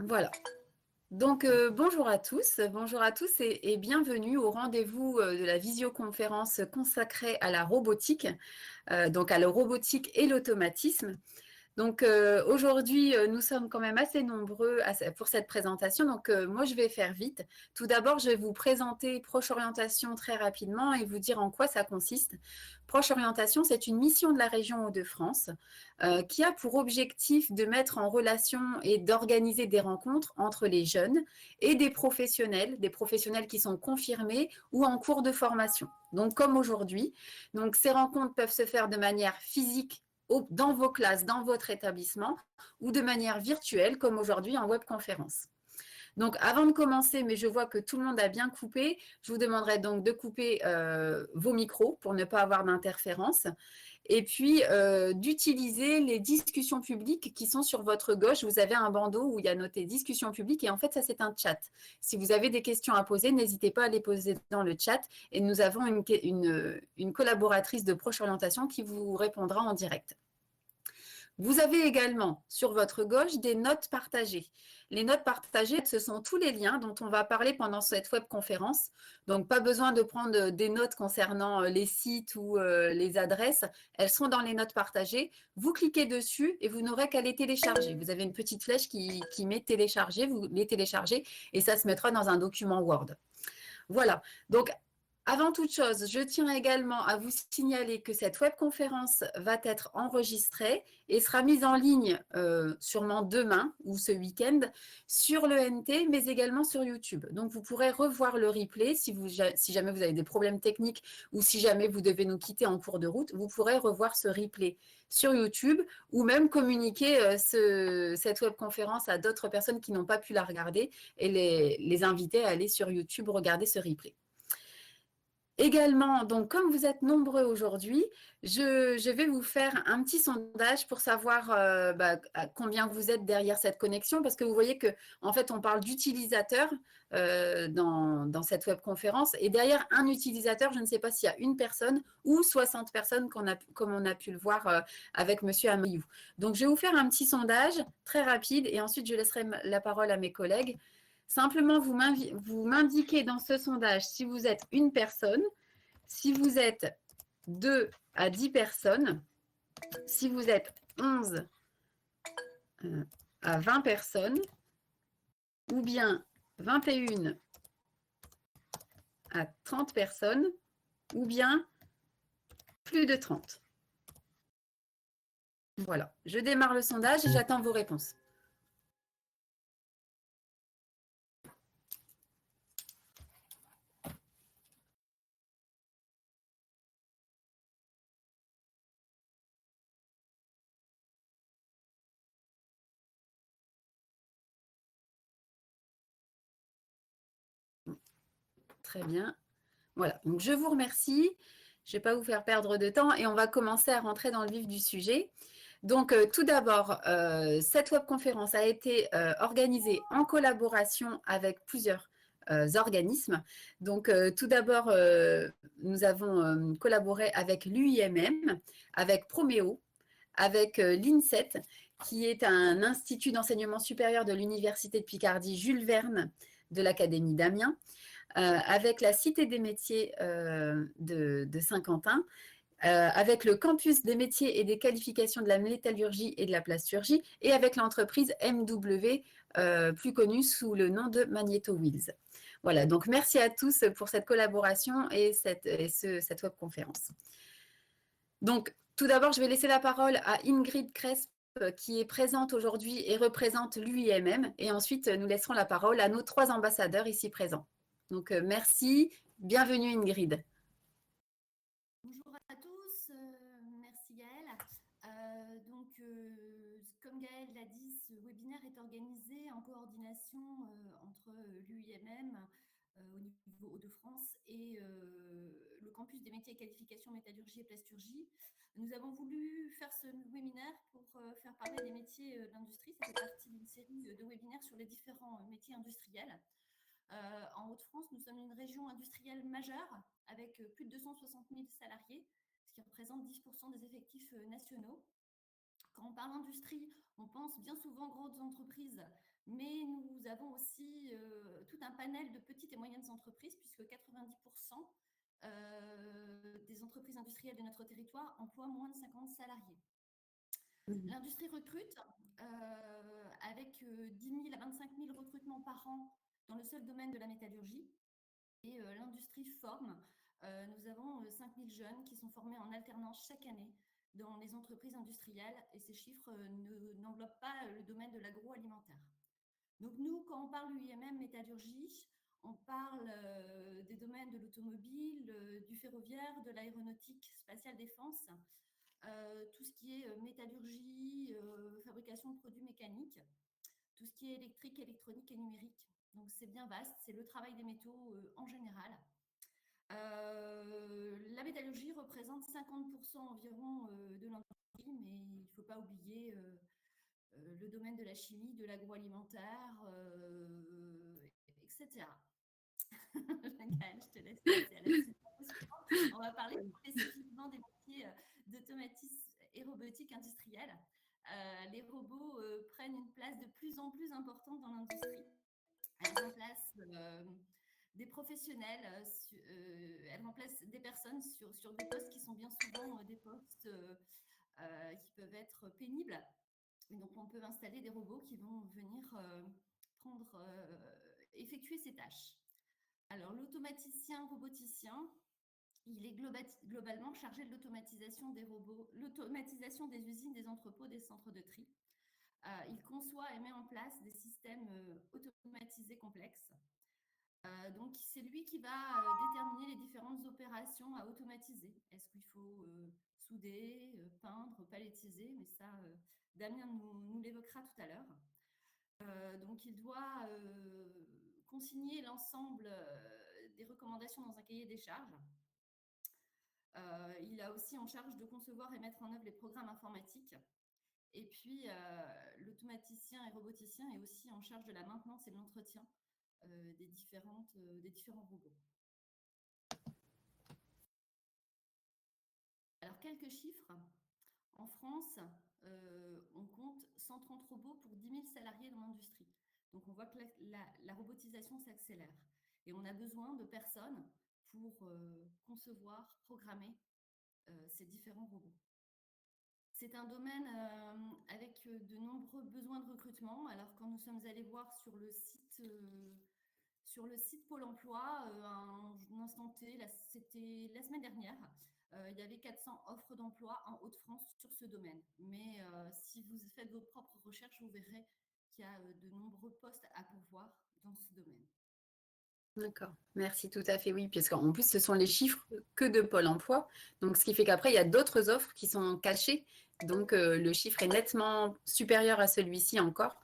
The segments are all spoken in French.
Voilà. Donc, bonjour à tous et bienvenue au rendez-vous de la visioconférence consacrée à la robotique, donc à la robotique et l'automatisme. Donc aujourd'hui, nous sommes quand même assez nombreux pour cette présentation. Donc moi, je vais faire vite. Tout d'abord, je vais vous présenter Proche Orientation très rapidement et vous dire en quoi ça consiste. Proche Orientation, c'est une mission de la région Hauts-de-France qui a pour objectif de mettre en relation et d'organiser des rencontres entre les jeunes et des professionnels qui sont confirmés ou en cours de formation. Donc comme aujourd'hui. Donc ces rencontres peuvent se faire de manière physique dans vos classes, dans votre établissement, ou de manière virtuelle, comme aujourd'hui en webconférence. Donc, avant de commencer, mais je vois que tout le monde a bien coupé, je vous demanderai donc de couper vos micros pour ne pas avoir d'interférence. Et puis, d'utiliser les discussions publiques qui sont sur votre gauche. Vous avez un bandeau où il y a noté discussion publique et en fait, ça, c'est un chat. Si vous avez des questions à poser, n'hésitez pas à les poser dans le chat et nous avons une collaboratrice de Proche Orientation qui vous répondra en direct. Vous avez également sur votre gauche des notes partagées. Les notes partagées, ce sont tous les liens dont on va parler pendant cette webconférence. Donc, pas besoin de prendre des notes concernant les sites ou les adresses. Elles sont dans les notes partagées. Vous cliquez dessus et vous n'aurez qu'à les télécharger. Vous avez une petite flèche qui met télécharger, vous les téléchargez et ça se mettra dans un document Word. Voilà. Donc, avant toute chose, je tiens également à vous signaler que cette webconférence va être enregistrée et sera mise en ligne sûrement demain ou ce week-end sur le NT, mais également sur YouTube. Donc, vous pourrez revoir le replay si jamais vous avez des problèmes techniques ou si jamais vous devez nous quitter en cours de route. Vous pourrez revoir ce replay sur YouTube ou même communiquer cette webconférence à d'autres personnes qui n'ont pas pu la regarder et les inviter à aller sur YouTube regarder ce replay. Également, donc comme vous êtes nombreux aujourd'hui, je vais vous faire un petit sondage pour savoir combien vous êtes derrière cette connexion, parce que vous voyez que en fait on parle d'utilisateurs dans cette webconférence, et derrière un utilisateur, je ne sais pas s'il y a une personne ou 60 personnes comme on a pu le voir avec Monsieur Amayou. Donc je vais vous faire un petit sondage très rapide, et ensuite je laisserai la parole à mes collègues. Simplement, vous m'indiquez dans ce sondage si vous êtes une personne, si vous êtes 2 à 10 personnes, si vous êtes 11 à 20 personnes, ou bien 21 à 30 personnes, ou bien plus de 30. Voilà, je démarre le sondage et j'attends vos réponses. Très bien. Voilà, donc je vous remercie. Je ne vais pas vous faire perdre de temps et on va commencer à rentrer dans le vif du sujet. Donc, tout d'abord, cette webconférence a été organisée en collaboration avec plusieurs organismes. Donc, tout d'abord, nous avons collaboré avec l'UIMM, avec Proméo, avec l'INSET, qui est un institut d'enseignement supérieur de l'Université de Picardie Jules Verne de l'Académie d'Amiens, avec la Cité des métiers de Saint-Quentin, avec le campus des métiers et des qualifications de la métallurgie et de la plasturgie, et avec l'entreprise MW, plus connue sous le nom de Magneto Wheels. Voilà, donc merci à tous pour cette collaboration et cette webconférence. Donc, tout d'abord, je vais laisser la parole à Ingrid Cresp, qui est présente aujourd'hui et représente l'UIMM, et ensuite, nous laisserons la parole à nos 3 ambassadeurs ici présents. Donc, merci. Bienvenue, Ingrid. Bonjour à tous, merci Gaëlle. Comme Gaëlle l'a dit, ce webinaire est organisé en coordination entre l'UIMM au niveau Hauts-de-France et le campus des métiers et qualifications métallurgie et plasturgie. Nous avons voulu faire ce webinaire pour faire parler des métiers d'industrie. Ça fait partie d'une série de webinaires sur les différents métiers industriels. En Hauts-de-France, nous sommes une région industrielle majeure avec plus de 260 000 salariés, ce qui représente 10% des effectifs nationaux. Quand on parle industrie, on pense bien souvent grosses entreprises, mais nous avons aussi tout un panel de petites et moyennes entreprises, puisque 90% des entreprises industrielles de notre territoire emploient moins de 50 salariés. L'industrie recrute avec 10 000 à 25 000 recrutements par an dans le seul domaine de la métallurgie. Et l'industrie forme. Nous avons 5 000 jeunes qui sont formés en alternance chaque année dans les entreprises industrielles, et ces chiffres n'enveloppent pas le domaine de l'agroalimentaire. Donc nous, quand on parle UIMM métallurgie, on parle des domaines de l'automobile, du ferroviaire, de l'aéronautique spatiale défense, tout ce qui est métallurgie, fabrication de produits mécaniques, tout ce qui est électrique, électronique et numérique. Donc c'est bien vaste, c'est le travail des métaux en général. La métallurgie représente 50% environ de l'industrie, mais il ne faut pas oublier le domaine de la chimie, de l'agroalimentaire, etc. Gaëlle, je te laisse passer à la suite. On va parler spécifiquement des métiers d'automatisme et robotique industrielle. Les robots prennent une place de plus en plus importante dans l'industrie. Elles remplacent des professionnels, elles remplacent des personnes sur des postes qui sont bien souvent des postes qui peuvent être pénibles. Et donc, on peut installer des robots qui vont venir effectuer ces tâches. Alors, l'automaticien roboticien, il est globalement chargé de l'automatisation des robots, l'automatisation des usines, des entrepôts, des centres de tri. Il conçoit et met en place des systèmes automatisés complexes. Donc, c'est lui qui va déterminer les différentes opérations à automatiser. Est-ce qu'il faut souder, peindre, palettiser? Mais ça, Damien nous l'évoquera tout à l'heure. Donc, il doit consigner l'ensemble des recommandations dans un cahier des charges. Il a aussi en charge de concevoir et mettre en œuvre les programmes informatiques. Et puis, l'automaticien et roboticien est aussi en charge de la maintenance et de l'entretien des différents robots. Alors, quelques chiffres. En France, on compte 130 robots pour 10 000 salariés dans l'industrie. Donc, on voit que la robotisation s'accélère. Et on a besoin de personnes pour concevoir, programmer ces différents robots. C'est un domaine avec de nombreux besoins de recrutement. Alors, quand nous sommes allés voir sur le site Pôle emploi, un instant T, c'était la semaine dernière, il y avait 400 offres d'emploi en Hauts-de-France sur ce domaine. Mais si vous faites vos propres recherches, vous verrez qu'il y a de nombreux postes à pourvoir dans ce domaine. D'accord, merci, tout à fait, oui, puisqu'en plus, ce sont les chiffres que de Pôle emploi. Donc, ce qui fait qu'après, il y a d'autres offres qui sont cachées. Donc, le chiffre est nettement supérieur à celui-ci encore.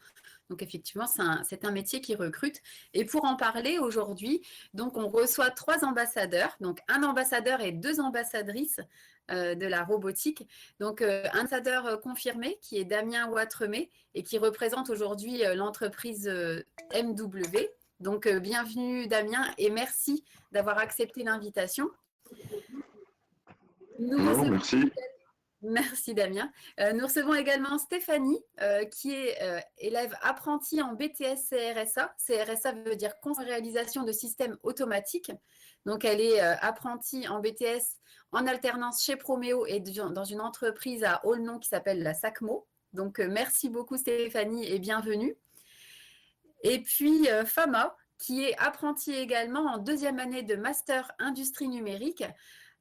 Donc, effectivement, c'est un métier qui recrute. Et pour en parler aujourd'hui, donc, on reçoit 3 ambassadeurs, donc un ambassadeur et 2 ambassadrices de la robotique. Donc, un ambassadeur confirmé qui est Damien Ouatremet et qui représente aujourd'hui l'entreprise MW. Donc, bienvenue Damien et merci d'avoir accepté l'invitation. Non, merci. Merci Damien. Nous recevons également Stéphanie, qui est élève apprentie en BTS CRSA. CRSA veut dire conseil en réalisation de systèmes automatiques. Donc, elle est apprentie en BTS en alternance chez Proméo et dans une entreprise à Aulnon qui s'appelle la SACMO. Donc, merci beaucoup Stéphanie et bienvenue. Et puis, Fama, qui est apprentie également en 2e année de master industrie numérique,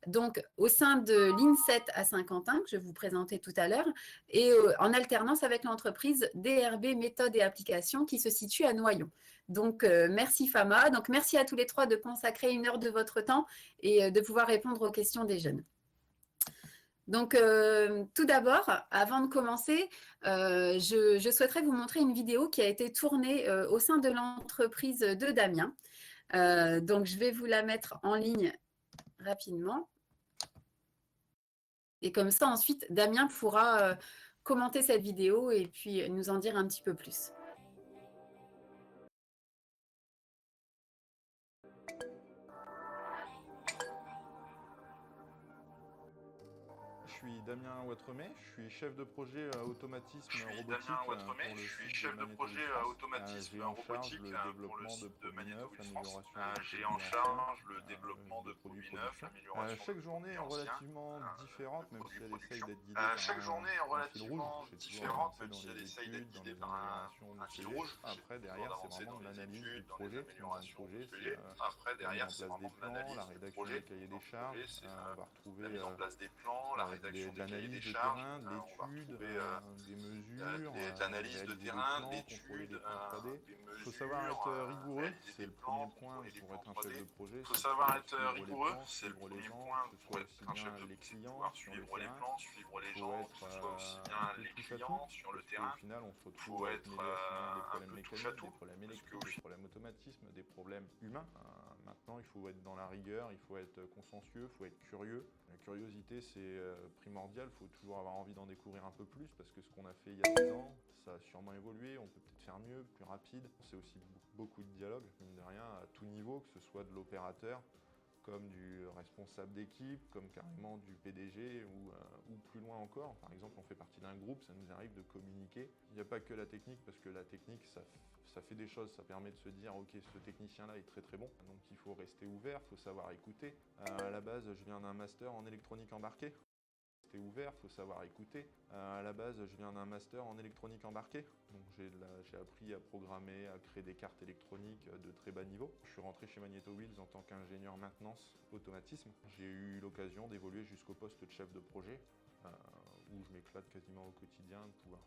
donc au sein de l'INSET à Saint-Quentin, que je vais vous présenter tout à l'heure, et en alternance avec l'entreprise DRB Méthode et Applications qui se situe à Noyon. Donc, merci Fama. Donc, merci à tous les 3 de consacrer 1 heure de votre temps et de pouvoir répondre aux questions des jeunes. Donc, tout d'abord, avant de commencer, je souhaiterais vous montrer une vidéo qui a été tournée au sein de l'entreprise de Damien. Donc, je vais vous la mettre en ligne rapidement. Et comme ça, ensuite, Damien pourra commenter cette vidéo et puis nous en dire un petit peu plus. Je suis Damien Ouatremet, je suis chef de projet automatisme robotique pour le site de Magnétoville France. J'ai en charge le développement de produits neufs, l'amélioration des produits anciens, des produits production. Chaque journée est relativement différente, même si elle essaye d'être guidée par un fil rouge. J'ai toujours avancé dans les études, dans les améliorations de CV. Après, derrière, c'est vraiment de l'analyse du projet. Une grande projet, c'est la mise en place des plans, la rédaction des cahiers des charges. On va retrouver de l'analyse de terrain, de l'étude, des mesures, réaliser des plans, contrôler des plans 3D. Il faut savoir être rigoureux, c'est le premier point pour être un chef de projet, c'est savoir suivre les plans, suivre les gens, que ce soit aussi bien les clients sur le terrain. Il faut être un peu touche à tout, parce qu'au final on se retrouve à être mêlé aussi bien à des problèmes mécaniques, des problèmes électriques, des problèmes automatisme, des problèmes humains. Maintenant il faut être dans la rigueur, il faut être consciencieux, il faut être curieux. La curiosité c'est primordial, il faut toujours avoir envie d'en découvrir un peu plus, parce que ce qu'on a fait il y a 10 ans, ça a sûrement évolué, on peut peut-être faire mieux, plus rapide. C'est aussi beaucoup de dialogue, mine de rien, à tout niveau, que ce soit de l'opérateur, comme du responsable d'équipe, comme carrément du PDG ou plus loin encore. Par exemple, on fait partie d'un groupe, ça nous arrive de communiquer. Il n'y a pas que la technique, parce que la technique, ça fait des choses, ça permet de se dire ok, ce technicien-là est très très bon, donc il faut rester ouvert, il faut savoir écouter. À la base, je viens d'un master en électronique embarquée. Rester ouvert, il faut savoir écouter. À la base, je viens d'un master en électronique embarquée, donc j'ai appris à programmer, à créer des cartes électroniques de très bas niveau. Je suis rentré chez Magnétoville en tant qu'ingénieur maintenance automatisme. J'ai eu l'occasion d'évoluer jusqu'au poste de chef de projet, où je m'éclate quasiment au quotidien, de pouvoir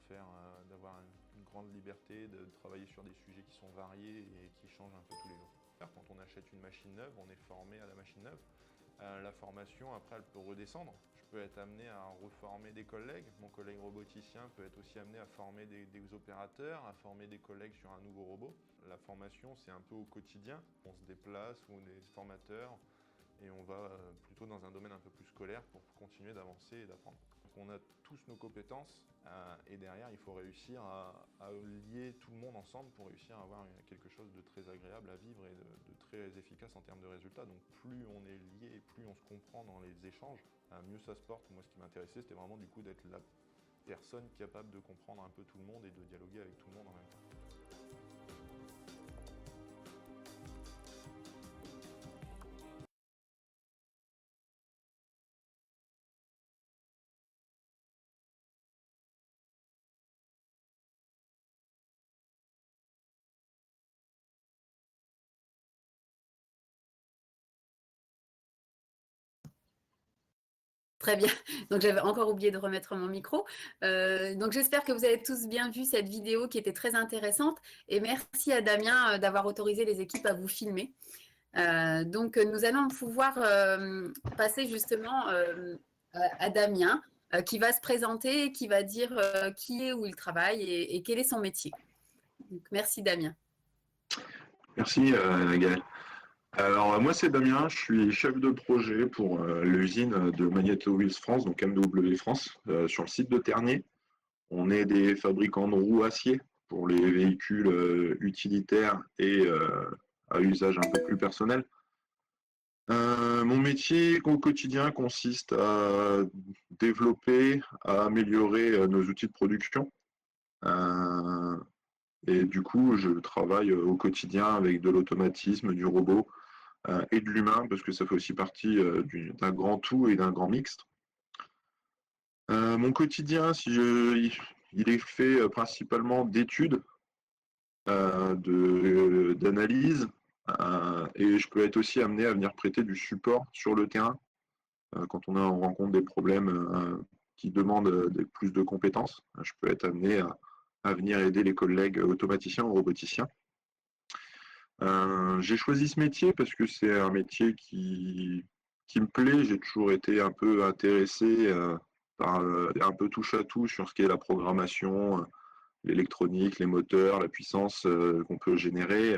d'avoir une grande liberté, de travailler sur des sujets qui sont variés et qui changent un peu tous les jours. Quand on achète une machine neuve, on est formé à la machine neuve. La formation, après, elle peut redescendre. Je peux être amené à reformer des collègues. Mon collègue roboticien peut être aussi amené à former des opérateurs, à former des collègues sur un nouveau robot. La formation, c'est un peu au quotidien. On se déplace, on est formateur, et on va plutôt dans un domaine un peu plus scolaire pour continuer d'avancer et d'apprendre. On a tous nos compétences et derrière il faut réussir à lier tout le monde ensemble pour réussir à avoir quelque chose de très agréable à vivre et de très efficace en termes de résultats. Donc plus on est lié et plus on se comprend dans les échanges, mieux ça se porte. Moi ce qui m'intéressait c'était vraiment du coup d'être la personne capable de comprendre un peu tout le monde et de dialoguer avec tout le monde en même temps. Très bien, donc j'avais encore oublié de remettre mon micro. Donc j'espère que vous avez tous bien vu cette vidéo qui était très intéressante, et merci à Damien d'avoir autorisé les équipes à vous filmer. Donc nous allons pouvoir passer justement à Damien qui va se présenter, qui va dire qui est, où il travaille et quel est son métier. Donc, merci Damien. Merci Gaël. Alors moi c'est Damien, je suis chef de projet pour l'usine de Magnétoville France, donc MW France, sur le site de Ternier. On est des fabricants de roues acier pour les véhicules utilitaires et à usage un peu plus personnel. Mon métier au quotidien consiste à développer, à améliorer nos outils de production. Et du coup, je travaille au quotidien avec de l'automatisme, du robot et de l'humain, parce que ça fait aussi partie d'un grand tout et d'un grand mixte. Mon quotidien, il est fait principalement d'études, d'analyse, et je peux être aussi amené à venir prêter du support sur le terrain quand on rencontre des problèmes qui demandent plus de compétences. Je peux être amené à venir aider les collègues automaticiens ou roboticiens. J'ai choisi ce métier parce que c'est un métier qui me plaît. J'ai toujours été un peu intéressé par un peu touche à tout sur ce qui est la programmation, l'électronique, les moteurs, la puissance qu'on peut générer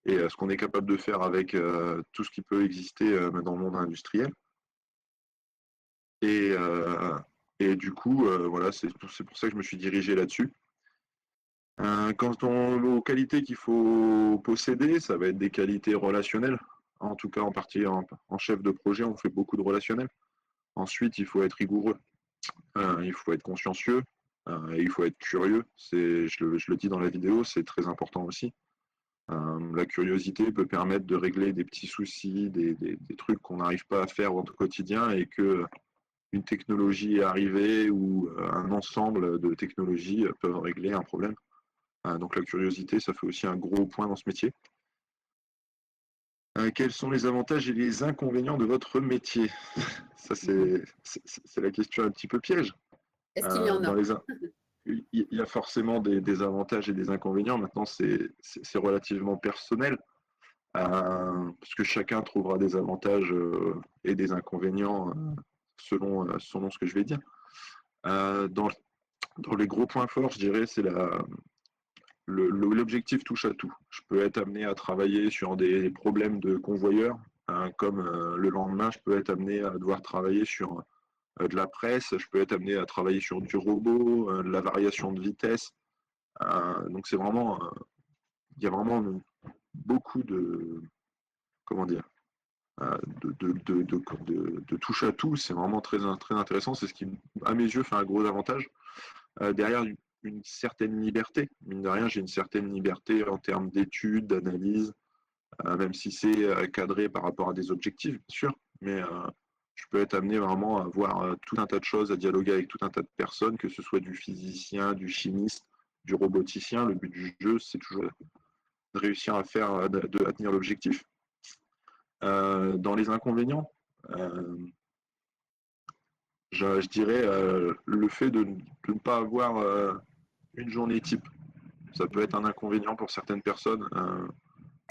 et ce qu'on est capable de faire avec tout ce qui peut exister dans le monde industriel. Et du coup, voilà, c'est pour ça que je me suis dirigé là-dessus. Aux qualités qu'il faut posséder, ça va être des qualités relationnelles. En tout cas, en chef de projet, on fait beaucoup de relationnel. Ensuite, il faut être rigoureux. Il faut être consciencieux, et il faut être curieux. Je le dis dans la vidéo, c'est très important aussi. La curiosité peut permettre de régler des petits soucis, des trucs qu'on n'arrive pas à faire au quotidien et que une technologie est arrivée ou un ensemble de technologies peuvent régler un problème. Donc la curiosité, ça fait aussi un gros point dans ce métier. Quels sont les avantages et les inconvénients de votre métier? Ça, c'est la question un petit peu piège. Est-ce qu'il y en a? Il y a forcément des avantages et des inconvénients. Maintenant, c'est relativement personnel, parce que chacun trouvera des avantages et des inconvénients selon ce que je vais dire. Dans les gros points forts, je dirais, c'est l'objectif touche à tout. Je peux être amené à travailler sur des problèmes de convoyeur, comme le lendemain, je peux être amené à devoir travailler sur de la presse, je peux être amené à travailler sur du robot, de la variation de vitesse. Donc c'est vraiment, il y a vraiment beaucoup de, comment dire, de touche à tout. C'est vraiment très, très intéressant. C'est ce qui, à mes yeux, fait un gros avantage. Derrière une certaine liberté. Mine de rien, j'ai une certaine liberté en termes d'études, d'analyse, même si c'est cadré par rapport à des objectifs, bien sûr, mais je peux être amené vraiment à voir tout un tas de choses, à dialoguer avec tout un tas de personnes, que ce soit du physicien, du chimiste, du roboticien. Le but du jeu, c'est toujours de réussir à tenir l'objectif. Dans les inconvénients, je dirais le fait de ne pas avoir une journée type. Ça peut être un inconvénient pour certaines personnes.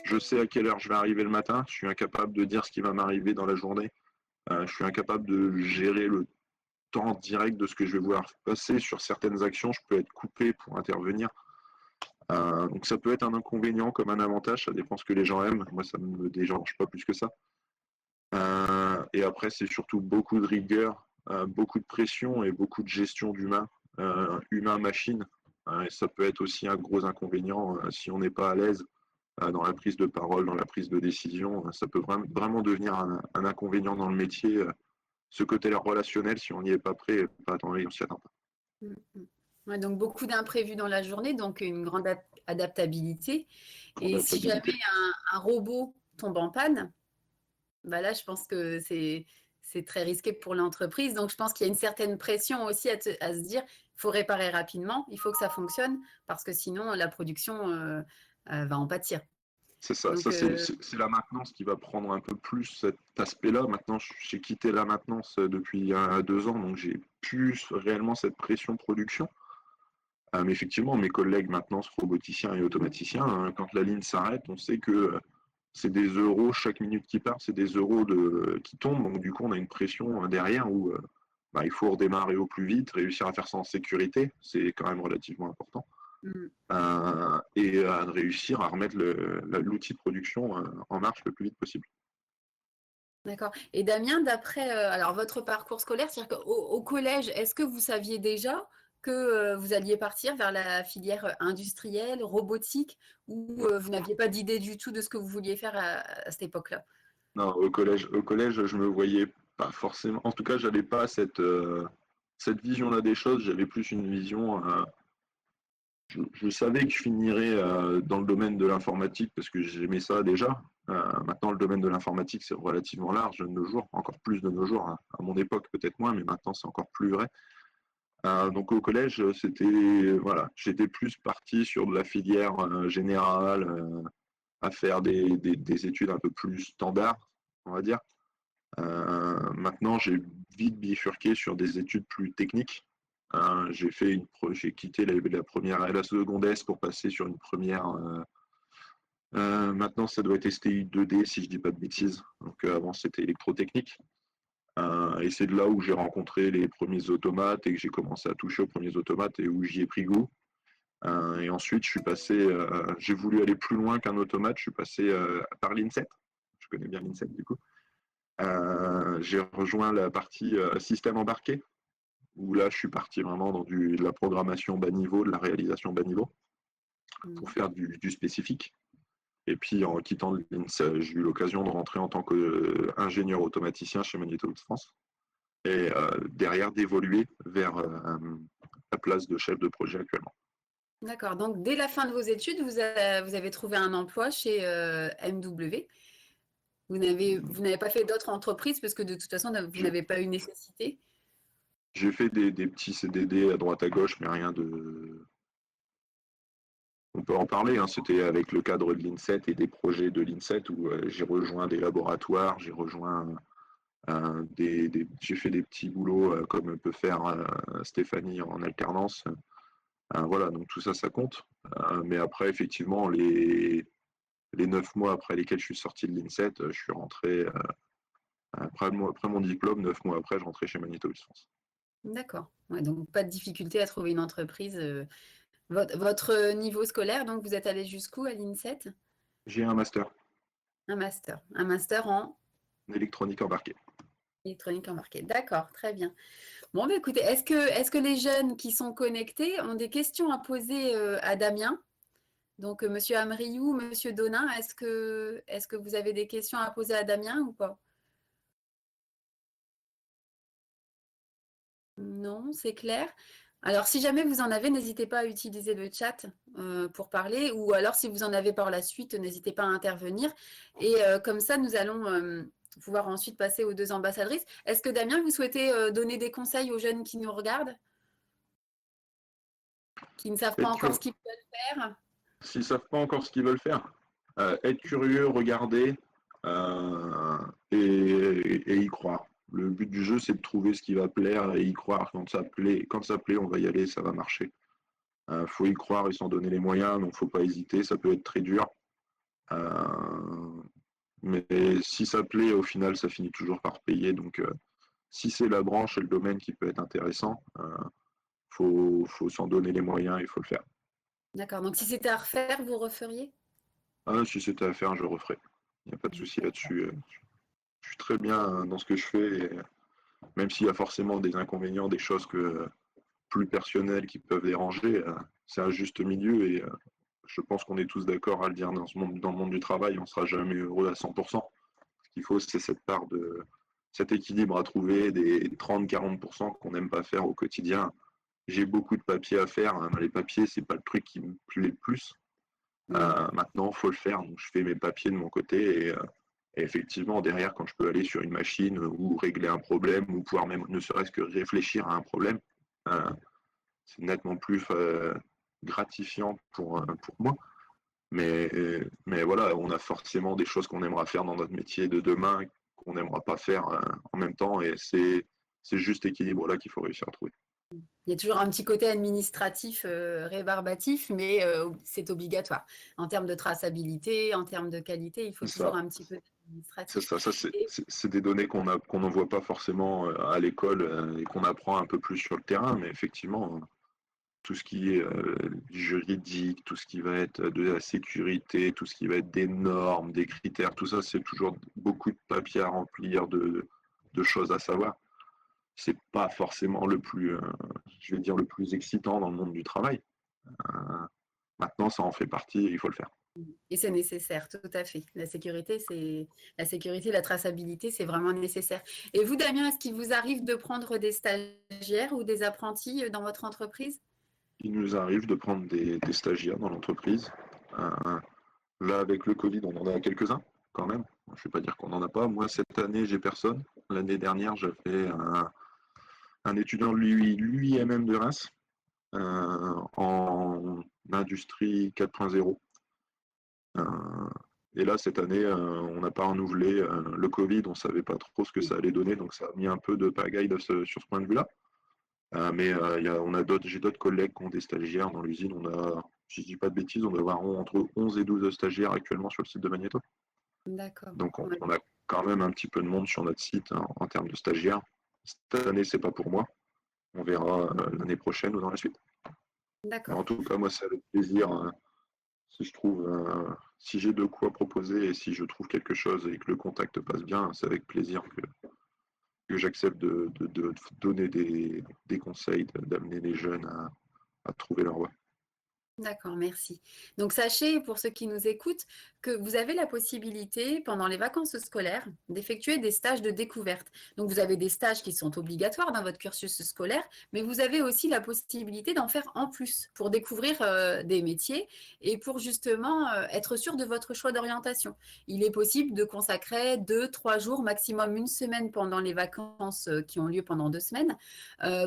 Je sais à quelle heure je vais arriver le matin, je suis incapable de dire ce qui va m'arriver dans la journée, je suis incapable de gérer le temps direct de ce que je vais vouloir passer sur certaines actions, je peux être coupé pour intervenir. Donc ça peut être un inconvénient comme un avantage, ça dépend ce que les gens aiment. Moi, ça ne me dérange pas plus que ça. Et après, c'est surtout beaucoup de rigueur, beaucoup de pression et beaucoup de gestion d'humain, humain-machine. Et ça peut être aussi un gros inconvénient si on n'est pas à l'aise dans la prise de parole, dans la prise de décision. Ça peut vraiment devenir un inconvénient dans le métier. Ce côté relationnel, si on n'y est pas prêt, pas attendre, on s'y attend pas. Ouais, donc beaucoup d'imprévus dans la journée, donc une grande adaptabilité. Et si jamais un robot tombe en panne, bah là, je pense que c'est très risqué pour l'entreprise. Donc, je pense qu'il y a une certaine pression aussi à se dire, il faut réparer rapidement, il faut que ça fonctionne, parce que sinon, la production va en pâtir. C'est ça, Donc, c'est la maintenance qui va prendre un peu plus cet aspect-là. Maintenant, j'ai quitté la maintenance depuis 2 ans, donc j'ai plus réellement cette pression production. Mais effectivement, mes collègues maintenance, roboticiens et automaticiens, quand la ligne s'arrête, on sait que c'est des euros, chaque minute qui part, c'est des euros qui tombent. Donc du coup, on a une pression derrière où il faut redémarrer au plus vite, réussir à faire ça en sécurité, c'est quand même relativement important. Et de réussir à remettre l'outil de production en marche le plus vite possible. D'accord. Et Damien, d'après alors votre parcours scolaire, c'est-à-dire qu'au collège, est-ce que vous saviez déjà que vous alliez partir vers la filière industrielle, robotique, ou vous n'aviez pas d'idée du tout de ce que vous vouliez faire à cette époque-là? Non, au collège, je me voyais pas forcément. En tout cas, j'avais pas cette vision-là des choses. J'avais plus une vision. Je savais que je finirais dans le domaine de l'informatique parce que j'aimais ça déjà. Maintenant, le domaine de l'informatique, c'est relativement large de nos jours, encore plus de nos jours. Hein. À mon époque, peut-être moins, mais maintenant, c'est encore plus vrai. Donc au collège, voilà, j'étais plus parti sur de la filière générale, à faire des études un peu plus standards, on va dire. Maintenant, j'ai vite bifurqué sur des études plus techniques. J'ai quitté la première et la seconde S pour passer sur une première. Maintenant, ça doit être STI 2D si je dis pas de bêtises. Donc avant, c'était électrotechnique. Et c'est de là où j'ai rencontré les premiers automates et que j'ai commencé à toucher aux premiers automates et où j'y ai pris goût. Et ensuite, j'ai voulu aller plus loin qu'un automate. Je suis passé par l'INSET. Je connais bien l'INSET du coup. J'ai rejoint la partie système embarqué, où là, je suis parti vraiment dans de la programmation bas niveau, de la réalisation bas niveau, pour faire du spécifique. Et puis, en quittant l'INSET, j'ai eu l'occasion de rentrer en tant qu'ingénieur automaticien chez Magnéto France. et derrière d'évoluer vers la place de chef de projet actuellement. D'accord. Donc, dès la fin de vos études, vous avez trouvé un emploi chez MW. Vous n'avez pas fait d'autres entreprises parce que de toute façon, vous n'avez pas eu nécessité. J'ai fait des petits CDD à droite à gauche, mais rien de... On peut en parler, hein. C'était avec le cadre de l'INSET et des projets de l'INSET où j'ai rejoint des laboratoires, j'ai rejoint j'ai fait des petits boulots comme peut faire Stéphanie en alternance. Voilà, donc tout ça, ça compte. Mais après, effectivement, les 9 mois après lesquels je suis sorti de l'INSET, je suis rentré, après mon diplôme, 9 mois après, je rentrais chez Magneto France. D'accord. Ouais, donc, pas de difficulté à trouver une entreprise. Votre niveau scolaire, donc, vous êtes allé jusqu'où à l'INSET? J'ai un master Un master. Un master en en électronique embarquée. électronique embarquée. D'accord, très bien. Bon, bah, écoutez, est-ce que les jeunes qui sont connectés ont des questions à poser à Damien? Donc, Monsieur Amriou, Monsieur Donin, est-ce que vous avez des questions à poser à Damien ou pas? Non, c'est clair. Alors, si jamais vous en avez, n'hésitez pas à utiliser le chat pour parler, ou alors si vous en avez par la suite, n'hésitez pas à intervenir. Et comme ça, nous allons pouvoir ensuite passer aux deux ambassadrices. Est-ce que Damien, vous souhaitez donner des conseils aux jeunes qui nous regardent, qui ne savent pas encore ce qu'ils veulent faire? S'ils ne savent pas encore ce qu'ils veulent faire, être curieux, regarder et y croire. Le but du jeu, c'est de trouver ce qui va plaire et y croire. Quand ça plaît, on va y aller, ça va marcher. Faut y croire et s'en donner les moyens, donc faut pas hésiter. Ça peut être très dur, mais si ça plaît, au final, ça finit toujours par payer. Donc, si c'est la branche et le domaine qui peut être intéressant, faut s'en donner les moyens, il faut le faire. D'accord. Donc, si c'était à refaire, vous referiez? Si c'était à faire, je le referai. Il n'y a pas de souci là-dessus. Je suis très bien dans ce que je fais, et même s'il y a forcément des inconvénients, des choses plus personnelles qui peuvent déranger, c'est un juste milieu et je pense qu'on est tous d'accord à le dire dans le monde du travail, on ne sera jamais heureux à 100%. Ce qu'il faut, c'est cet équilibre à trouver des 30-40% qu'on n'aime pas faire au quotidien. J'ai beaucoup de papiers à faire, hein. Les papiers, c'est pas le truc qui me plaît le plus. Maintenant, il faut le faire, donc je fais mes papiers de mon côté et effectivement, derrière, quand je peux aller sur une machine ou régler un problème ou pouvoir même ne serait-ce que réfléchir à un problème, euh, c'est nettement plus gratifiant pour moi. Mais voilà, on a forcément des choses qu'on aimera faire dans notre métier de demain qu'on n'aimera pas faire en même temps et c'est juste équilibre-là qu'il faut réussir à trouver. Il y a toujours un petit côté administratif rébarbatif, mais c'est obligatoire. En termes de traçabilité, en termes de qualité, il faut C'est toujours ça. un petit peu C'est d'administratif. ça, Et c'est des données qu'on n'en voit pas forcément à l'école et qu'on apprend un peu plus sur le terrain, mais effectivement, tout ce qui est juridique, tout ce qui va être de la sécurité, tout ce qui va être des normes, des critères, tout ça, c'est toujours beaucoup de papiers à remplir, de choses à savoir. C'est pas forcément je vais dire, le plus excitant dans le monde du travail. Euh, Maintenant, ça en fait partie et il faut le faire. c'est nécessaire, tout à fait. La sécurité, la traçabilité, c'est vraiment nécessaire. Et vous, Damien, est-ce qu'il vous arrive de prendre des stagiaires ou des apprentis dans votre entreprise? Il nous arrive de prendre des stagiaires dans l'entreprise. Euh, Là, avec le Covid, on en a quelques-uns, quand même. Je ne vais pas dire qu'on n'en a pas. Moi, cette année, j'ai personne. L'année dernière, j'avais un étudiant de l'UIMM de Reims en industrie 4.0. Et là, cette année, on n'a pas renouvelé le Covid. On ne savait pas trop ce que ça allait donner. Donc, ça a mis un peu de pagaille sur ce point de vue-là. Mais j'ai d'autres collègues qui ont des stagiaires dans l'usine. Si je ne dis pas de bêtises, on doit avoir entre 11 et 12 stagiaires actuellement sur le site de Magneto. D'accord. Donc Ouais. on a quand même un petit peu de monde sur notre site en termes de stagiaires. Cette année, c'est pas pour moi. On verra l'année prochaine ou dans la suite. Mais D'accord. en tout cas, moi, c'est avec plaisir. Si j'ai de quoi proposer et si je trouve quelque chose et que le contact passe bien, c'est avec plaisir que j'accepte de donner des conseils, d'amener les jeunes à trouver leur voie. D'accord, merci. Donc sachez, pour ceux qui nous écoutent, que vous avez la possibilité, pendant les vacances scolaires, d'effectuer des stages de découverte. Donc vous avez des stages qui sont obligatoires dans votre cursus scolaire, mais vous avez aussi la possibilité d'en faire en plus pour découvrir des métiers et pour justement être sûr de votre choix d'orientation. Il est possible de consacrer 2, 3 jours, maximum une semaine pendant les vacances qui ont lieu pendant 2 semaines,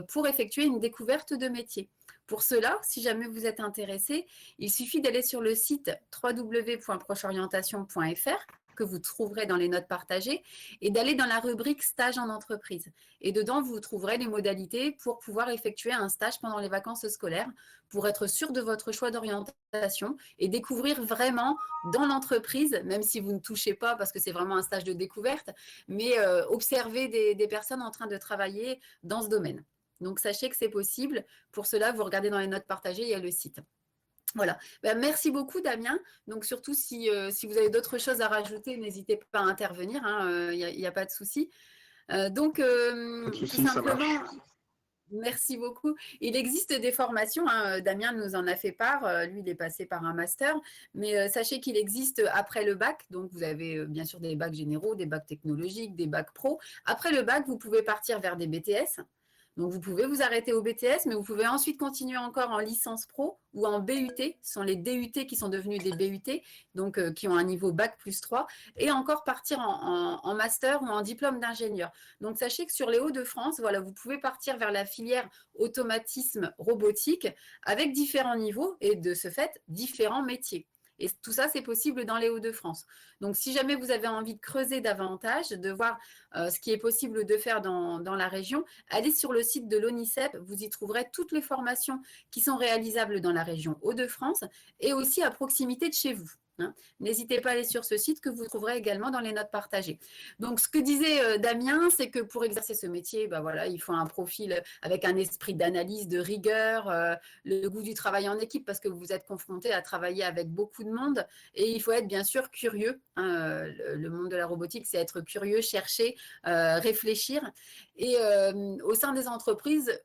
pour effectuer une découverte de métier. Pour cela, si jamais vous êtes intéressé, il suffit d'aller sur le site www.procheorientation.fr que vous trouverez dans les notes partagées et d'aller dans la rubrique stage en entreprise. Et dedans, vous trouverez les modalités pour pouvoir effectuer un stage pendant les vacances scolaires pour être sûr de votre choix d'orientation et découvrir vraiment dans l'entreprise, même si vous ne touchez pas parce que c'est vraiment un stage de découverte, mais observer des personnes en train de travailler dans ce domaine. Donc, sachez que c'est possible. Pour cela, vous regardez dans les notes partagées, il y a le site. Voilà. Ben, merci beaucoup, Damien. Donc, surtout, si vous avez d'autres choses à rajouter, n'hésitez pas à intervenir. Il n'y a pas de souci. Pas de Tout souci, ça simplement, marche. merci beaucoup. Il existe des formations, Damien nous en a fait part, lui il est passé par un master, mais sachez qu'il existe après le bac, donc vous avez bien sûr des bacs généraux, des bacs technologiques, des bacs pro. Après le bac, vous pouvez partir vers des BTS. Donc vous pouvez vous arrêter au BTS, mais vous pouvez ensuite continuer encore en licence pro ou en BUT. Ce sont les DUT qui sont devenus des BUT, donc qui ont un niveau bac plus 3, et encore partir en master ou en diplôme d'ingénieur. Donc sachez que sur les Hauts-de-France, voilà, vous pouvez partir vers la filière automatisme robotique avec différents niveaux et de ce fait différents métiers. Et tout ça, c'est possible dans les Hauts-de-France. Donc, si jamais vous avez envie de creuser davantage, de voir ce qui est possible de faire dans la région, allez sur le site de l'ONICEP. Vous y trouverez toutes les formations qui sont réalisables dans la région Hauts-de-France et aussi à proximité de chez vous. N'hésitez pas à aller sur ce site que vous trouverez également dans les notes partagées. Donc, ce que disait Damien, c'est que pour exercer ce métier, ben voilà, il faut un profil avec un esprit d'analyse, de rigueur, le goût du travail en équipe, parce que vous êtes confronté à travailler avec beaucoup de monde. Et il faut être bien sûr curieux. Le monde de la robotique, c'est être curieux, chercher, réfléchir. Et au sein des entreprises,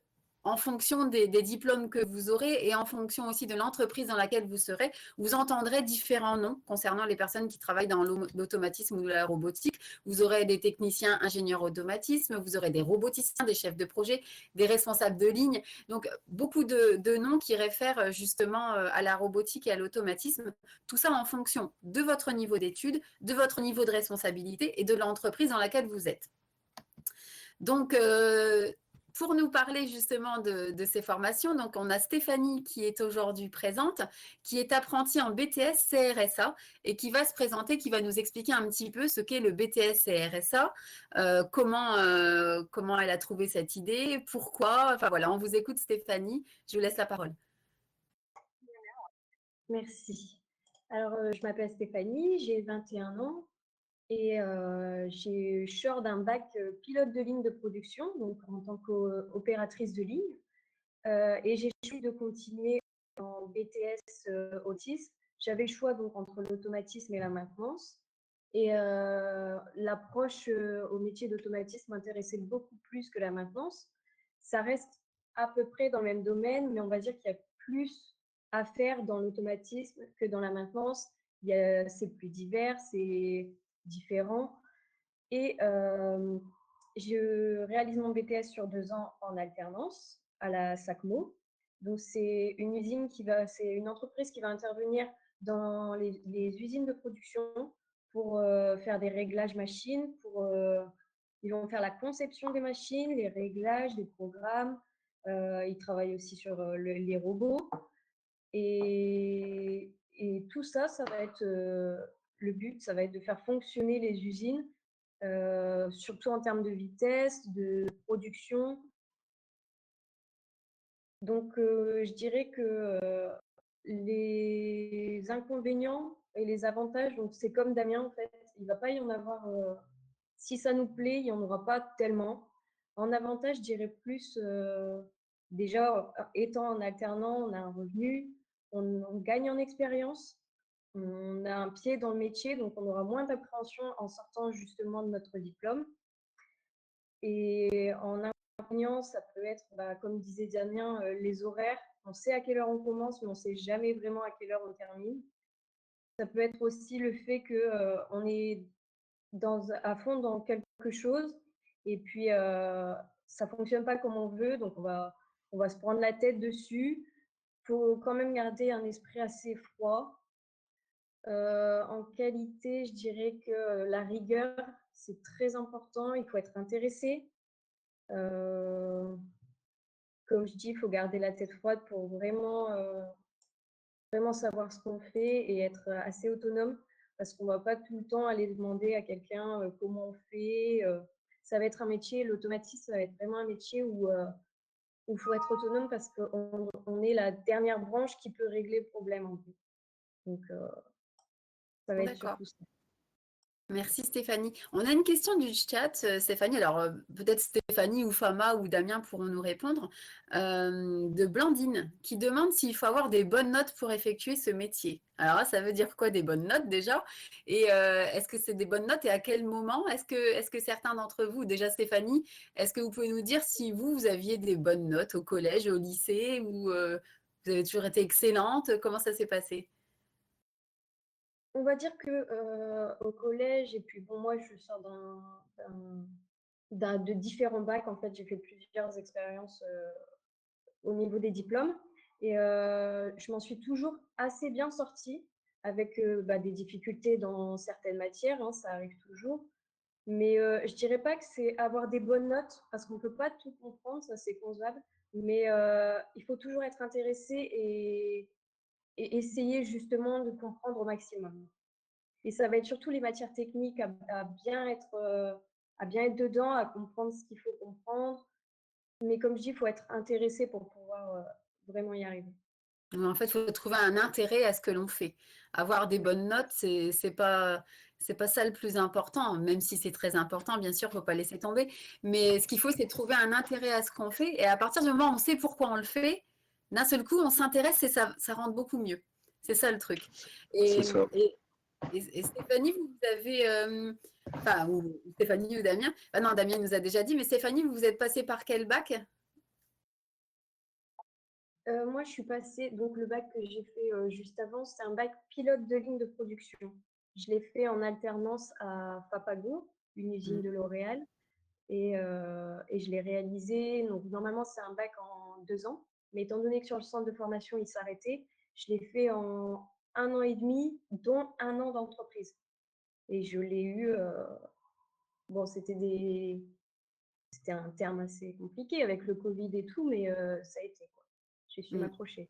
en fonction des diplômes que vous aurez et en fonction aussi de l'entreprise dans laquelle vous serez, vous entendrez différents noms concernant les personnes qui travaillent dans l'automatisme ou la robotique. Vous aurez des techniciens ingénieurs automatisme, vous aurez des roboticiens, des chefs de projet, des responsables de ligne. Donc, beaucoup de noms qui réfèrent justement à la robotique et à l'automatisme. Tout ça en fonction de votre niveau d'études, de votre niveau de responsabilité et de l'entreprise dans laquelle vous êtes. Donc, pour nous parler justement de ces formations, donc on a Stéphanie qui est aujourd'hui présente, qui est apprentie en BTS CRSA et qui va se présenter, qui va nous expliquer un petit peu ce qu'est le BTS CRSA, comment elle a trouvé cette idée, pourquoi. Enfin voilà, on vous écoute Stéphanie, je vous laisse la parole. Merci. Alors, je m'appelle Stéphanie, j'ai 21 ans et je sors d'un bac pilote de ligne de production, donc en tant qu'opératrice de ligne. Et j'ai choisi de continuer en BTS autisme. J'avais le choix donc entre l'automatisme et la maintenance. Et l'approche au métier d'automatisme m'intéressait beaucoup plus que la maintenance. Ça reste à peu près dans le même domaine, mais on va dire qu'il y a plus à faire dans l'automatisme que dans la maintenance. C'est plus divers, c'est différent. Et je réalise mon BTS sur 2 ans en alternance à la SACMO. Donc, c'est une usine c'est une entreprise qui va intervenir dans les usines de production pour faire des réglages machines. Ils vont faire la conception des machines, les réglages, les programmes. Ils travaillent aussi sur les robots. Et tout ça, ça va être le but, ça va être de faire fonctionner les usines, surtout en termes de vitesse, de production. Donc, je dirais que les inconvénients et les avantages, donc c'est comme Damien en fait, il ne va pas y en avoir. Si ça nous plaît, il n'y en aura pas tellement. En avantage, je dirais plus, déjà, étant en alternant, on a un revenu, on gagne en expérience, on a un pied dans le métier, donc on aura moins d'appréhension en sortant justement de notre diplôme. Et en inconvénients, ça peut être, comme disait Damien, les horaires. On sait à quelle heure on commence, mais on ne sait jamais vraiment à quelle heure on termine. Ça peut être aussi le fait qu'on est à fond dans quelque chose et puis ça ne fonctionne pas comme on veut, donc on va se prendre la tête dessus. Il faut quand même garder un esprit assez froid. En qualité, je dirais que la rigueur, c'est très important. Il faut être intéressé. Comme je dis, il faut garder la tête froide pour vraiment savoir ce qu'on fait et être assez autonome parce qu'on ne va pas tout le temps aller demander à quelqu'un comment on fait. Ça va être un métier, l'automatisme, ça va être vraiment un métier où il faut être autonome parce qu'on est la dernière branche qui peut régler le problème en fait. Donc, ça va être D'accord. surtout ça. Merci Stéphanie. On a une question du chat, Stéphanie. Alors, peut-être Stéphanie ou Fama ou Damien pourront nous répondre. De Blandine, qui demande s'il faut avoir des bonnes notes pour effectuer ce métier. Alors là, ça veut dire quoi des bonnes notes déjà? Et est-ce que c'est des bonnes notes et à quel moment? Est-ce que certains d'entre vous, déjà Stéphanie, est-ce que vous pouvez nous dire si vous aviez des bonnes notes au collège, au lycée, ou vous avez toujours été excellente? Comment ça s'est passé? On va dire que au collège, et puis bon, moi je sors de différents bacs. En fait, j'ai fait plusieurs expériences au niveau des diplômes. Et je m'en suis toujours assez bien sortie avec des difficultés dans certaines matières, hein, ça arrive toujours. Mais je dirais pas que c'est avoir des bonnes notes, parce qu'on ne peut pas tout comprendre, ça c'est concevable. Mais il faut toujours être intéressé et essayer justement de comprendre au maximum. Et ça va être surtout les matières techniques à bien être dedans, à comprendre ce qu'il faut comprendre. Mais comme je dis, il faut être intéressé pour pouvoir vraiment y arriver. En fait, il faut trouver un intérêt à ce que l'on fait. Avoir des Oui. bonnes notes, c'est pas ça le plus important, même si c'est très important, bien sûr, il ne faut pas laisser tomber. Mais ce qu'il faut, c'est trouver un intérêt à ce qu'on fait. Et à partir du moment où on sait pourquoi on le fait, d'un seul coup, on s'intéresse et ça rentre beaucoup mieux. C'est ça le truc. C'est Et, ça. et Stéphanie, vous avez, enfin, ou Stéphanie ou Damien, ah non, Damien nous a déjà dit, mais Stéphanie, vous êtes passée par quel bac? Moi, je suis passée, donc le bac que j'ai fait juste avant, c'est un bac pilote de ligne de production. Je l'ai fait en alternance à Papago, une usine de L'Oréal, et je l'ai réalisé. Donc, normalement, c'est un bac en 2 ans, mais étant donné que sur le centre de formation, il s'arrêtait, je l'ai fait en 1 an et demi, dont 1 an d'entreprise. Et je l'ai eu, bon, c'était un terme assez compliqué avec le Covid et tout, mais ça a été, quoi. J'ai su m'accrocher.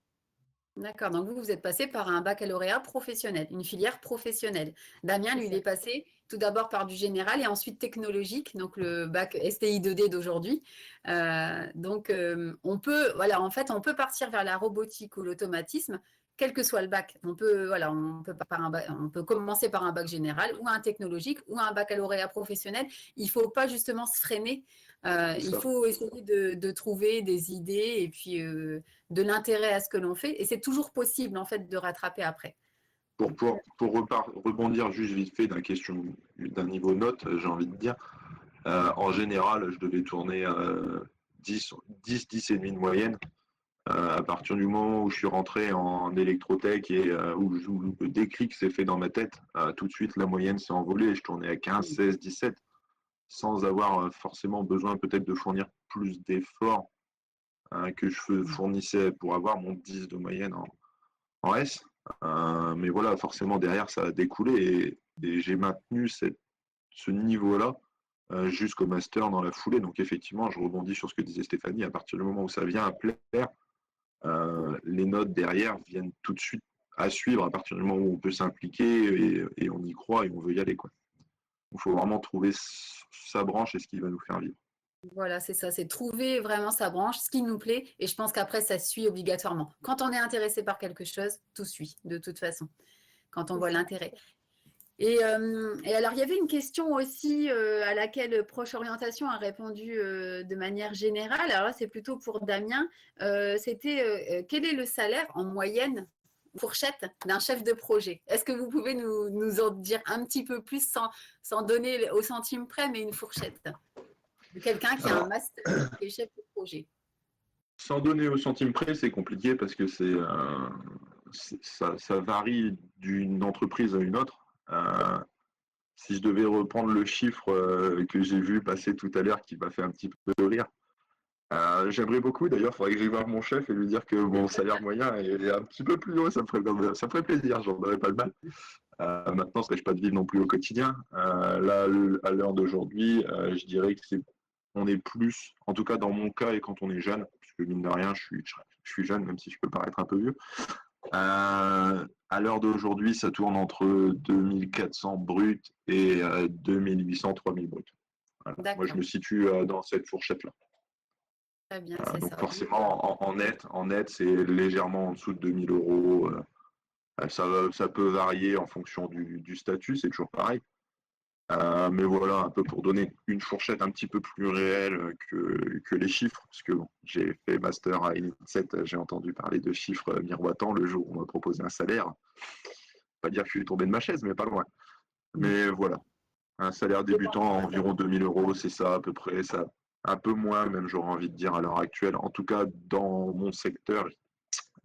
D'accord, donc vous êtes passé par un baccalauréat professionnel, une filière professionnelle. Damien, lui, il Ça. est passé tout d'abord par du général et ensuite technologique, donc le bac STI 2D d'aujourd'hui. On peut, voilà, en fait, on peut partir vers la robotique ou l'automatisme, quel que soit le bac. On peut, voilà, on peut commencer par un bac général ou un technologique ou un baccalauréat professionnel. Il ne faut pas justement se freiner. Il faut essayer de trouver des idées et puis de l'intérêt à ce que l'on fait. Et c'est toujours possible, en fait, de rattraper après. Pour rebondir juste vite fait d'un niveau note, j'ai envie de dire, en général, je devais tourner 10 et demi de moyenne. À partir du moment où je suis rentré en électrotech et où le déclic s'est fait dans ma tête, tout de suite la moyenne s'est envolée et je tournais à 15, 16, 17 sans avoir forcément besoin peut-être de fournir plus d'efforts que je fournissais pour avoir mon 10 de moyenne en S. Mais voilà, forcément derrière ça a découlé et j'ai maintenu ce niveau-là jusqu'au master dans la foulée. Donc effectivement, je rebondis sur ce que disait Stéphanie, à partir du moment où ça vient à plaire, les notes derrière viennent tout de suite à suivre à partir du moment où on peut s'impliquer et on y croit et on veut y aller, quoi. Il faut vraiment trouver sa branche et ce qui va nous faire vivre. Voilà, c'est ça, c'est trouver vraiment sa branche, ce qui nous plaît, et je pense qu'après, ça suit obligatoirement. Quand on est intéressé par quelque chose, tout suit, de toute façon, quand on voit l'intérêt. Et alors, il y avait une question aussi à laquelle Proche Orientation a répondu de manière générale. Alors là, c'est plutôt pour Damien. C'était quel est le salaire en moyenne, fourchette, d'un chef de projet? Est-ce que vous pouvez nous en dire un petit peu plus sans donner au centime près, mais une fourchette? Quelqu'un qui a un master, qui est chef de projet. Sans donner au centime près, c'est compliqué parce que ça varie d'une entreprise à une autre. Si je devais reprendre le chiffre que j'ai vu passer tout à l'heure qui m'a fait un petit peu rire, j'aimerais beaucoup, d'ailleurs, il faudrait que j'aille voir mon chef et lui dire que mon salaire moyen est un petit peu plus haut, ça me ferait plaisir, j'en aurais pas de mal. Maintenant, ça ne pas de vivre non plus au quotidien. Là, à l'heure d'aujourd'hui, je dirais que on est plus, en tout cas dans mon cas et quand on est jeune, parce que mine de rien, je suis jeune, même si je peux paraître un peu vieux. À l'heure d'aujourd'hui, ça tourne entre 2400 bruts et 2800, 3000 bruts. Voilà. Moi, je me situe dans cette fourchette-là. Très bien, c'est donc ça. forcément, en net, c'est légèrement en dessous de 2000 euros. Ça peut varier en fonction du statut, c'est toujours pareil. Mais voilà, un peu pour donner une fourchette un petit peu plus réelle que les chiffres, parce que bon, j'ai fait master à INSET, j'ai entendu parler de chiffres miroitants le jour où on m'a proposé un salaire. Pas dire que je suis tombé de ma chaise, mais pas loin. Mais voilà, un salaire débutant à environ 2000 euros, c'est ça à peu près, ça un peu moins même, j'aurais envie de dire à l'heure actuelle, en tout cas dans mon secteur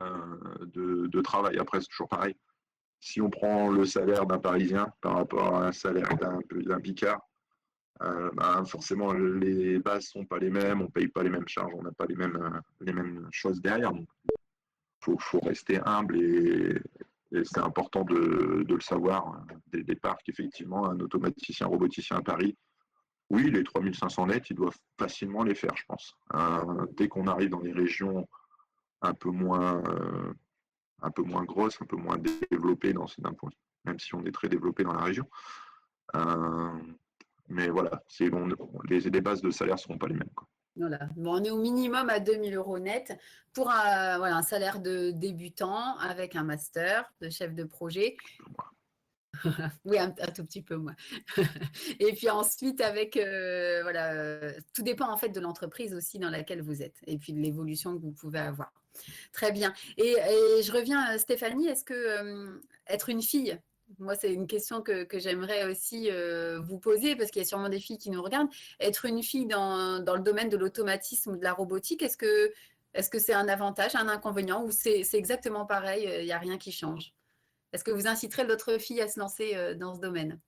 de travail. Après, c'est toujours pareil. Si on prend le salaire d'un Parisien par rapport à un salaire d'un Picard, forcément les bases sont pas les mêmes, on paye pas les mêmes charges, on n'a pas les mêmes choses derrière. Donc, faut rester humble et c'est important de le savoir dès le départ qu'effectivement un automaticien, roboticien à Paris, oui, les 3500 nets, ils doivent facilement les faire, je pense. Dès qu'on arrive dans des régions un peu moins grosses, un peu moins développées d'un point, même si on est très développé dans la région. Mais voilà, les bases de salaire ne seront pas les mêmes, quoi. Voilà. Bon, on est au minimum à 2000 euros net pour un salaire de débutant avec un master de chef de projet. Oui, un tout petit peu moins. Et puis ensuite, avec, tout dépend en fait de l'entreprise aussi dans laquelle vous êtes et puis de l'évolution que vous pouvez avoir. Très bien. Et je reviens, Stéphanie, est-ce que être une fille, moi c'est une question que j'aimerais aussi vous poser parce qu'il y a sûrement des filles qui nous regardent, être une fille dans le domaine de l'automatisme ou de la robotique, est-ce que c'est un avantage, un inconvénient ou c'est exactement pareil, il n'y a rien qui change? Est-ce que vous inciterez d'autres filles à se lancer dans ce domaine?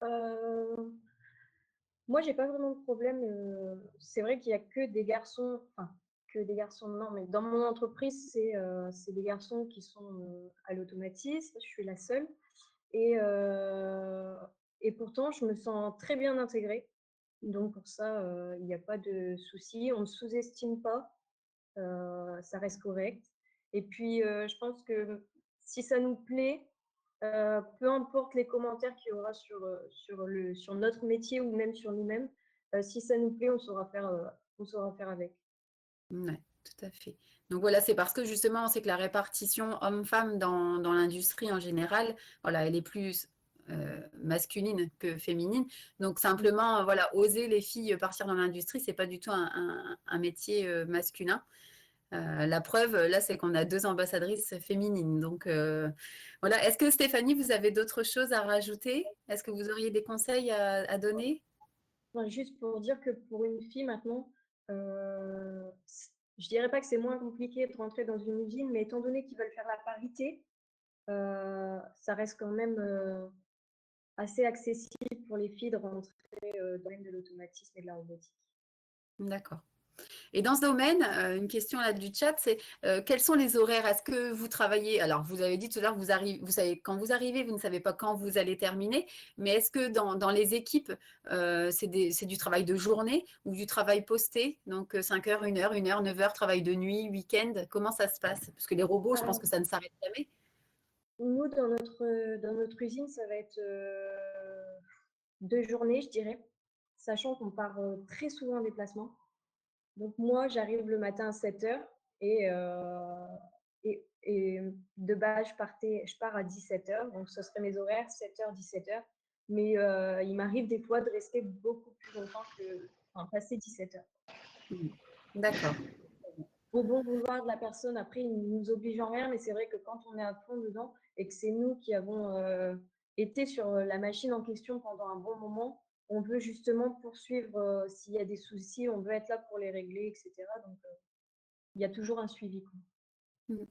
Moi, j'ai pas vraiment de problème. C'est vrai qu'il y a que des garçons, enfin, que des garçons, non, mais dans mon entreprise, c'est des garçons qui sont à l'automatisme. Je suis la seule. Et, et pourtant, je me sens très bien intégrée. Donc, pour ça, il n'y a pas de souci. On ne sous-estime pas. Ça reste correct. Et puis, je pense que si ça nous plaît, peu importe les commentaires qu'il y aura sur notre métier ou même sur nous-mêmes, si ça nous plaît, on saura faire avec. Ouais, tout à fait. Donc voilà, c'est parce que justement, on sait que la répartition homme-femme dans l'industrie en général, voilà, elle est plus masculine que féminine. Donc simplement, voilà, oser les filles partir dans l'industrie, c'est pas du tout un métier masculin. La preuve, là, c'est qu'on a 2 ambassadrices féminines. Donc voilà. Est-ce que Stéphanie, vous avez d'autres choses à rajouter? Est-ce que vous auriez des conseils à donner? Enfin, juste pour dire que pour une fille maintenant, je dirais pas que c'est moins compliqué de rentrer dans une usine, mais étant donné qu'ils veulent faire la parité, ça reste quand même assez accessible pour les filles de rentrer dans le domaine de l'automatisme et de la robotique. D'accord. Et dans ce domaine, une question là du chat, c'est quels sont les horaires? Est-ce que vous travaillez? Alors, vous avez dit tout à l'heure, vous savez quand vous arrivez, vous ne savez pas quand vous allez terminer, mais est-ce que dans les équipes, c'est du travail de journée ou du travail posté? Donc 5 heures, 1 heure, 1 heure, 9 heures, travail de nuit, week-end, comment ça se passe? Parce que les robots, je pense que ça ne s'arrête jamais. Nous, dans notre usine, ça va être 2 journées, je dirais, sachant qu'on part très souvent en déplacement. Donc moi, j'arrive le matin à 7h et de base, je pars à 17h. Donc ce serait mes horaires, 7h, 17h. Mais il m'arrive des fois de rester beaucoup plus longtemps passer 17h. D'accord. Au bon vouloir de la personne, après, ils ne nous obligent en rien, mais c'est vrai que quand on est à fond dedans et que c'est nous qui avons été sur la machine en question pendant un bon moment, on veut justement poursuivre s'il y a des soucis, on veut être là pour les régler, etc. Donc, il y a toujours un suivi, quoi. Mm.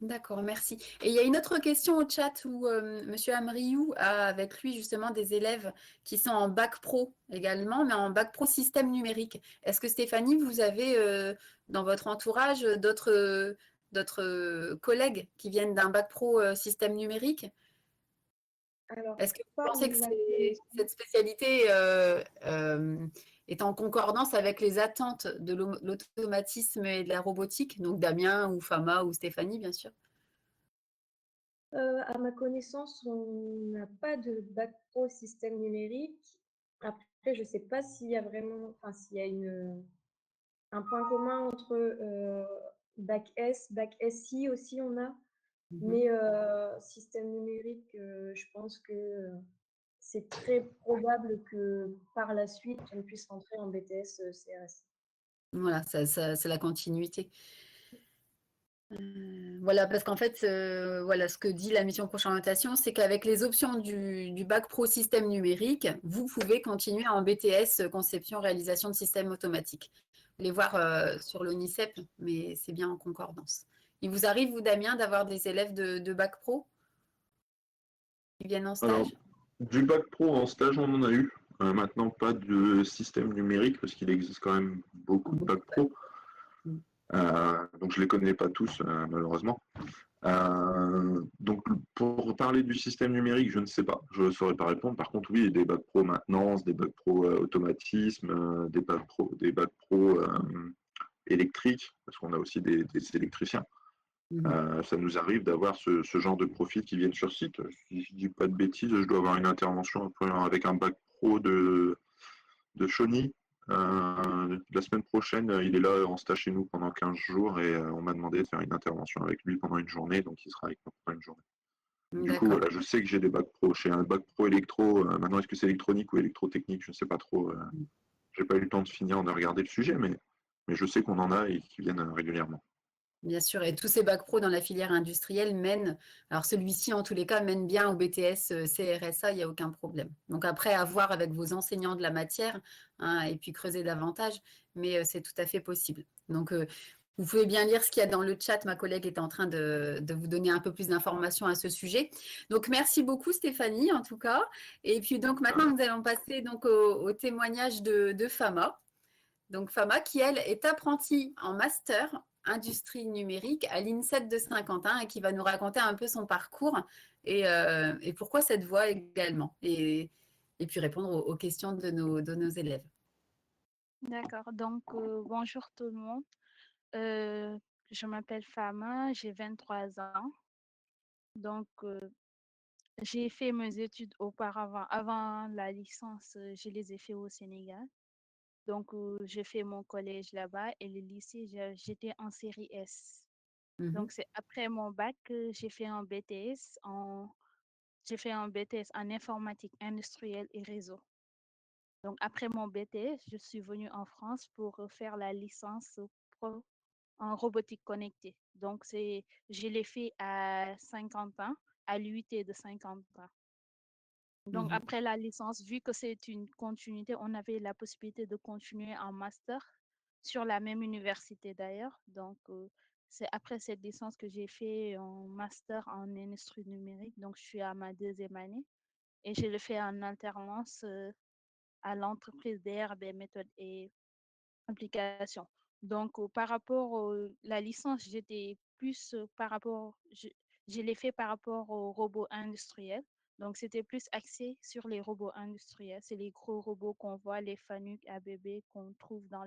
D'accord, merci. Et il y a une autre question au chat où Monsieur Amriou a avec lui justement des élèves qui sont en bac pro également, mais en bac pro système numérique. Est-ce que Stéphanie, vous avez dans votre entourage d'autres collègues qui viennent d'un bac pro système numérique? Alors, Est-ce que vous pas pensez que ma connaissance. cette spécialité est en concordance avec les attentes de l'automatisme et de la robotique, donc Damien ou Fama ou Stéphanie, bien sûr? À ma connaissance, on n'a pas de bac pro système numérique. Après, je ne sais pas s'il y a vraiment, enfin, s'il y a un point commun entre bac S, bac SI aussi, on a. Mhm. Mais système numérique, je pense que c'est très probable que par la suite, on puisse rentrer en BTS CRS. Voilà, c'est la continuité. Voilà, parce qu'en fait, voilà, ce que dit la mission prochaine orientation, c'est qu'avec les options du bac pro système numérique, vous pouvez continuer en BTS conception réalisation de systèmes automatiques. Vous allez voir sur l'ONICEP, mais c'est bien en concordance. Il vous arrive, vous, Damien, d'avoir des élèves de bac pro qui viennent en Alors, stage? du bac pro en stage, on en a eu. Maintenant, pas de système numérique parce qu'il existe quand même beaucoup de bac pro. Mm. Donc, je ne les connais pas tous, malheureusement. Donc, pour parler du système numérique, je ne sais pas. Je ne saurais pas répondre. Par contre, oui, des bacs pro maintenance, des bacs pro automatisme, des bacs pro électriques, parce qu'on a aussi des électriciens. Mhm. Ça nous arrive d'avoir ce genre de profils qui viennent sur site. Si je ne dis pas de bêtises, je dois avoir une intervention avec un bac pro de Chauny. La semaine prochaine, il est là en stage chez nous pendant 15 jours et on m'a demandé de faire une intervention avec lui pendant une journée, donc il sera avec nous pendant une journée. Du coup, D'accord. voilà, je sais que j'ai des bacs pro. J'ai un bac pro électro. Maintenant, est-ce que c'est électronique ou électrotechnique? Je ne sais pas trop. J'ai pas eu le temps de finir de regarder le sujet, mais je sais qu'on en a et qui viennent régulièrement. Bien sûr, et tous ces bacs pro dans la filière industrielle mènent, alors celui-ci en tous les cas mène bien au BTS CRSA, il n'y a aucun problème. Donc après, à voir avec vos enseignants de la matière hein, et puis creuser davantage, mais c'est tout à fait possible. Donc vous pouvez bien lire ce qu'il y a dans le chat, ma collègue est en train de vous donner un peu plus d'informations à ce sujet. Donc merci beaucoup Stéphanie en tout cas. Et puis donc maintenant nous allons passer donc au témoignage de Fama. Donc Fama, qui elle est apprentie en master industrie numérique à l'INSET de Saint-Quentin et qui va nous raconter un peu son parcours et pourquoi cette voie également. Et puis répondre aux questions de nos élèves. D'accord, donc bonjour tout le monde. Euh, je m'appelle Fama, j'ai 23 ans. Donc, j'ai fait mes études auparavant. Avant la licence, je les ai fait au Sénégal. Donc, j'ai fait mon collège là-bas et le lycée, j'étais en série S. Mhm. Donc, c'est après mon bac que j'ai fait un BTS en informatique industrielle et réseau. Donc, après mon BTS, je suis venue en France pour faire la licence pro en robotique connectée. Donc, je l'ai fait à 50 ans, à l'UIT de 50 ans. Donc, Mhm. après la licence, vu que c'est une continuité, on avait la possibilité de continuer en master sur la même université d'ailleurs. Donc, c'est après cette licence que j'ai fait un master en industrie numérique. Donc, je suis à ma deuxième année et je le fais en alternance à l'entreprise DRB Méthode et application. Donc, par rapport à la licence, j'étais plus je l'ai fait par rapport aux robots industriels. Donc, c'était plus axé sur les robots industriels. C'est les gros robots qu'on voit, les Fanuc, ABB, qu'on trouve dans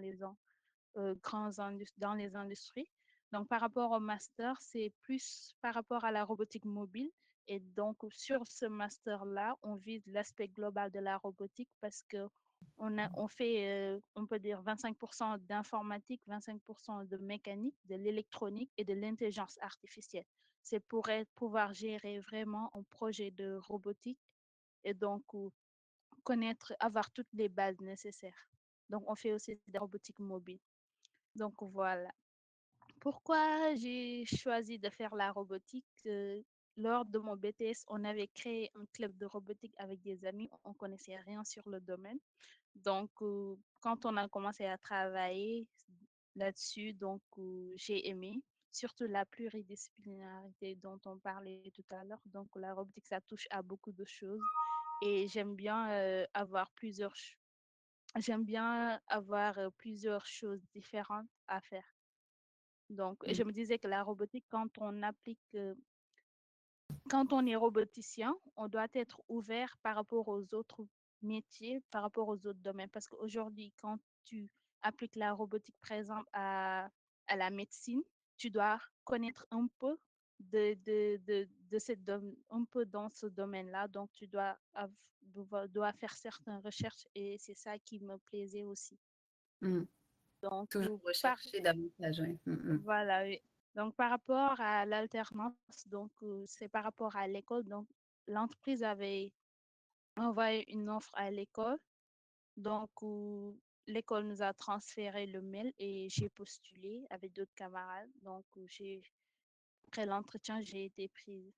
dans les industries. Donc, par rapport au master, c'est plus par rapport à la robotique mobile. Et donc, sur ce master-là, on vise l'aspect global de la robotique parce que on fait, on peut dire 25% d'informatique, 25% de mécanique, de l'électronique et de l'intelligence artificielle. C'est pour pouvoir gérer vraiment un projet de robotique et donc avoir toutes les bases nécessaires. Donc, on fait aussi de la robotique mobile. Donc, voilà. Pourquoi j'ai choisi de faire la robotique? lors de mon BTS, on avait créé un club de robotique avec des amis. On connaissait rien sur le domaine. Donc, quand on a commencé à travailler là-dessus, donc j'ai aimé, surtout la pluridisciplinarité dont on parlait tout à l'heure. Donc, la robotique, ça touche à beaucoup de choses et j'aime bien avoir plusieurs choses différentes à faire. Donc, Mm. je me disais que la robotique, quand on est roboticien, on doit être ouvert par rapport aux autres métiers, par rapport aux autres domaines. Parce qu'aujourd'hui, quand tu appliques la robotique, par exemple, à la médecine, tu dois connaître un peu un peu dans ce domaine-là. Donc, tu dois faire certaines recherches et c'est ça qui me plaisait aussi. Mm. Donc, Toujours par rechercher davantage, oui. voilà, oui. Donc, par rapport à l'alternance, donc c'est par rapport à l'école. Donc, l'entreprise avait envoyé une offre à l'école. Donc, l'école nous a transféré le mail et j'ai postulé avec d'autres camarades. Donc, après l'entretien, j'ai été prise.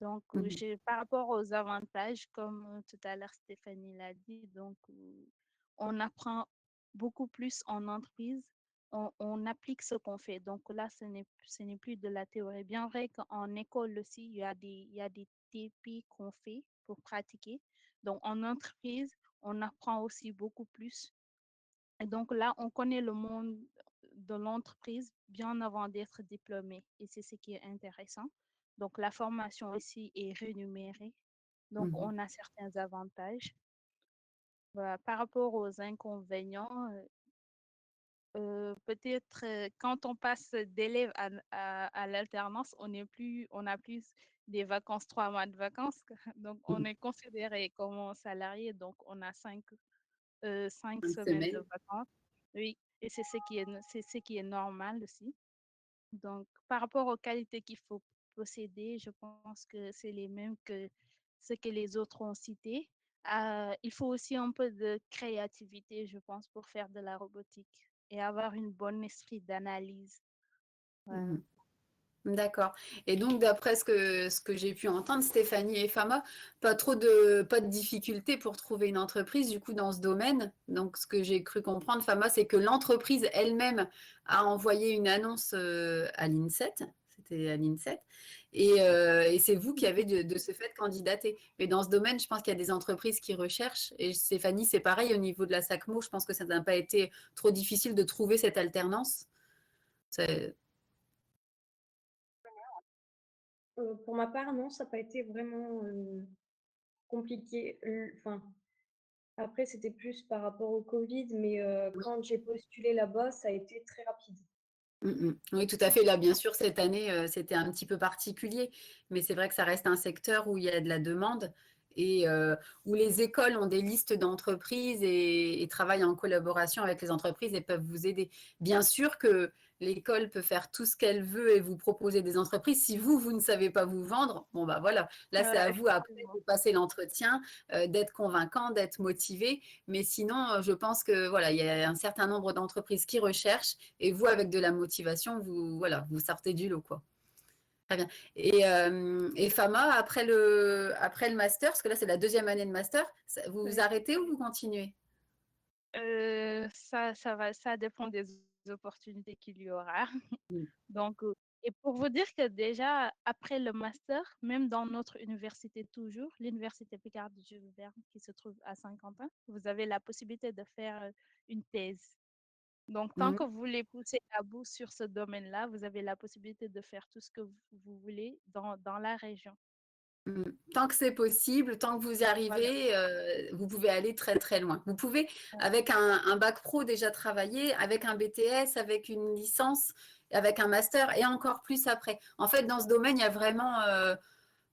Donc, Mhm. par rapport aux avantages, comme tout à l'heure Stéphanie l'a dit, donc on apprend beaucoup plus en entreprise, on applique ce qu'on fait. Donc là, ce n'est plus de la théorie. Bien vrai qu'en école aussi, il y a des TP qu'on fait pour pratiquer. Donc en entreprise, on apprend aussi beaucoup plus. Et donc là, on connaît le monde de l'entreprise bien avant d'être diplômé. Et c'est ce qui est intéressant. Donc la formation ici est rémunérée. Donc Mhm. on a certains avantages. Voilà. Par rapport aux inconvénients, peut-être quand on passe d'élève à l'alternance, on a plus des vacances, 3 mois de vacances. Donc on Mhm. est considéré comme un salarié. Donc on a 5 Fin de semaines de semaine. vacances. Oui, et c'est ce qui est normal aussi. Donc, par rapport aux qualités qu'il faut posséder, je pense que c'est les mêmes que ce que les autres ont cité. Il faut aussi un peu de créativité, je pense, pour faire de la robotique et avoir une bonne esprit d'analyse. Voilà. Mhm. D'accord. Et donc, d'après ce que j'ai pu entendre, Stéphanie et Fama, pas de difficulté pour trouver une entreprise, du coup, dans ce domaine. Donc, ce que j'ai cru comprendre, Fama, c'est que l'entreprise elle-même a envoyé une annonce à l'INSEE. C'était à l'INSEE. Et c'est vous qui avez de ce fait candidaté. Mais dans ce domaine, je pense qu'il y a des entreprises qui recherchent. Et Stéphanie, c'est pareil au niveau de la SACMO. Je pense que ça n'a pas été trop difficile de trouver cette alternance. C'est- Pour ma part, non, ça n'a pas été vraiment compliqué. Enfin, après, c'était plus par rapport au Covid, mais quand j'ai postulé là-bas, ça a été très rapide. Oui, tout à fait. Là, bien sûr, cette année, c'était un petit peu particulier, mais c'est vrai que ça reste un secteur où il y a de la demande et où les écoles ont des listes d'entreprises et travaillent en collaboration avec les entreprises et peuvent vous aider. Bien sûr que l'école peut faire tout ce qu'elle veut et vous proposer des entreprises. Si vous ne savez pas vous vendre, bon, bah voilà, là, c'est à vous après Effectivement. de passer l'entretien, d'être convaincant, d'être motivé. Mais sinon, je pense que voilà, il y a un certain nombre d'entreprises qui recherchent et vous, avec de la motivation, vous sortez du lot, quoi. Très bien. Et Fama, après le master, parce que là, c'est la deuxième année de master, vous vous Ouais. arrêtez ou vous continuez? Ça dépend des opportunités qu'il y aura. Mm. Donc, et pour vous dire que déjà, après le master, même dans notre université toujours, l'université Picard de Jules Verne, qui se trouve à Saint-Quentin, vous avez la possibilité de faire une thèse. Donc, tant Mm. que vous voulez pousser à bout sur ce domaine-là, vous avez la possibilité de faire tout ce que vous voulez dans la région. Mm. Tant que c'est possible, tant que vous y Voilà. arrivez, vous pouvez aller très très loin. Vous pouvez, avec un bac pro, déjà travailler, avec un BTS, avec une licence, avec un master et encore plus après. En fait, dans ce domaine, il y a vraiment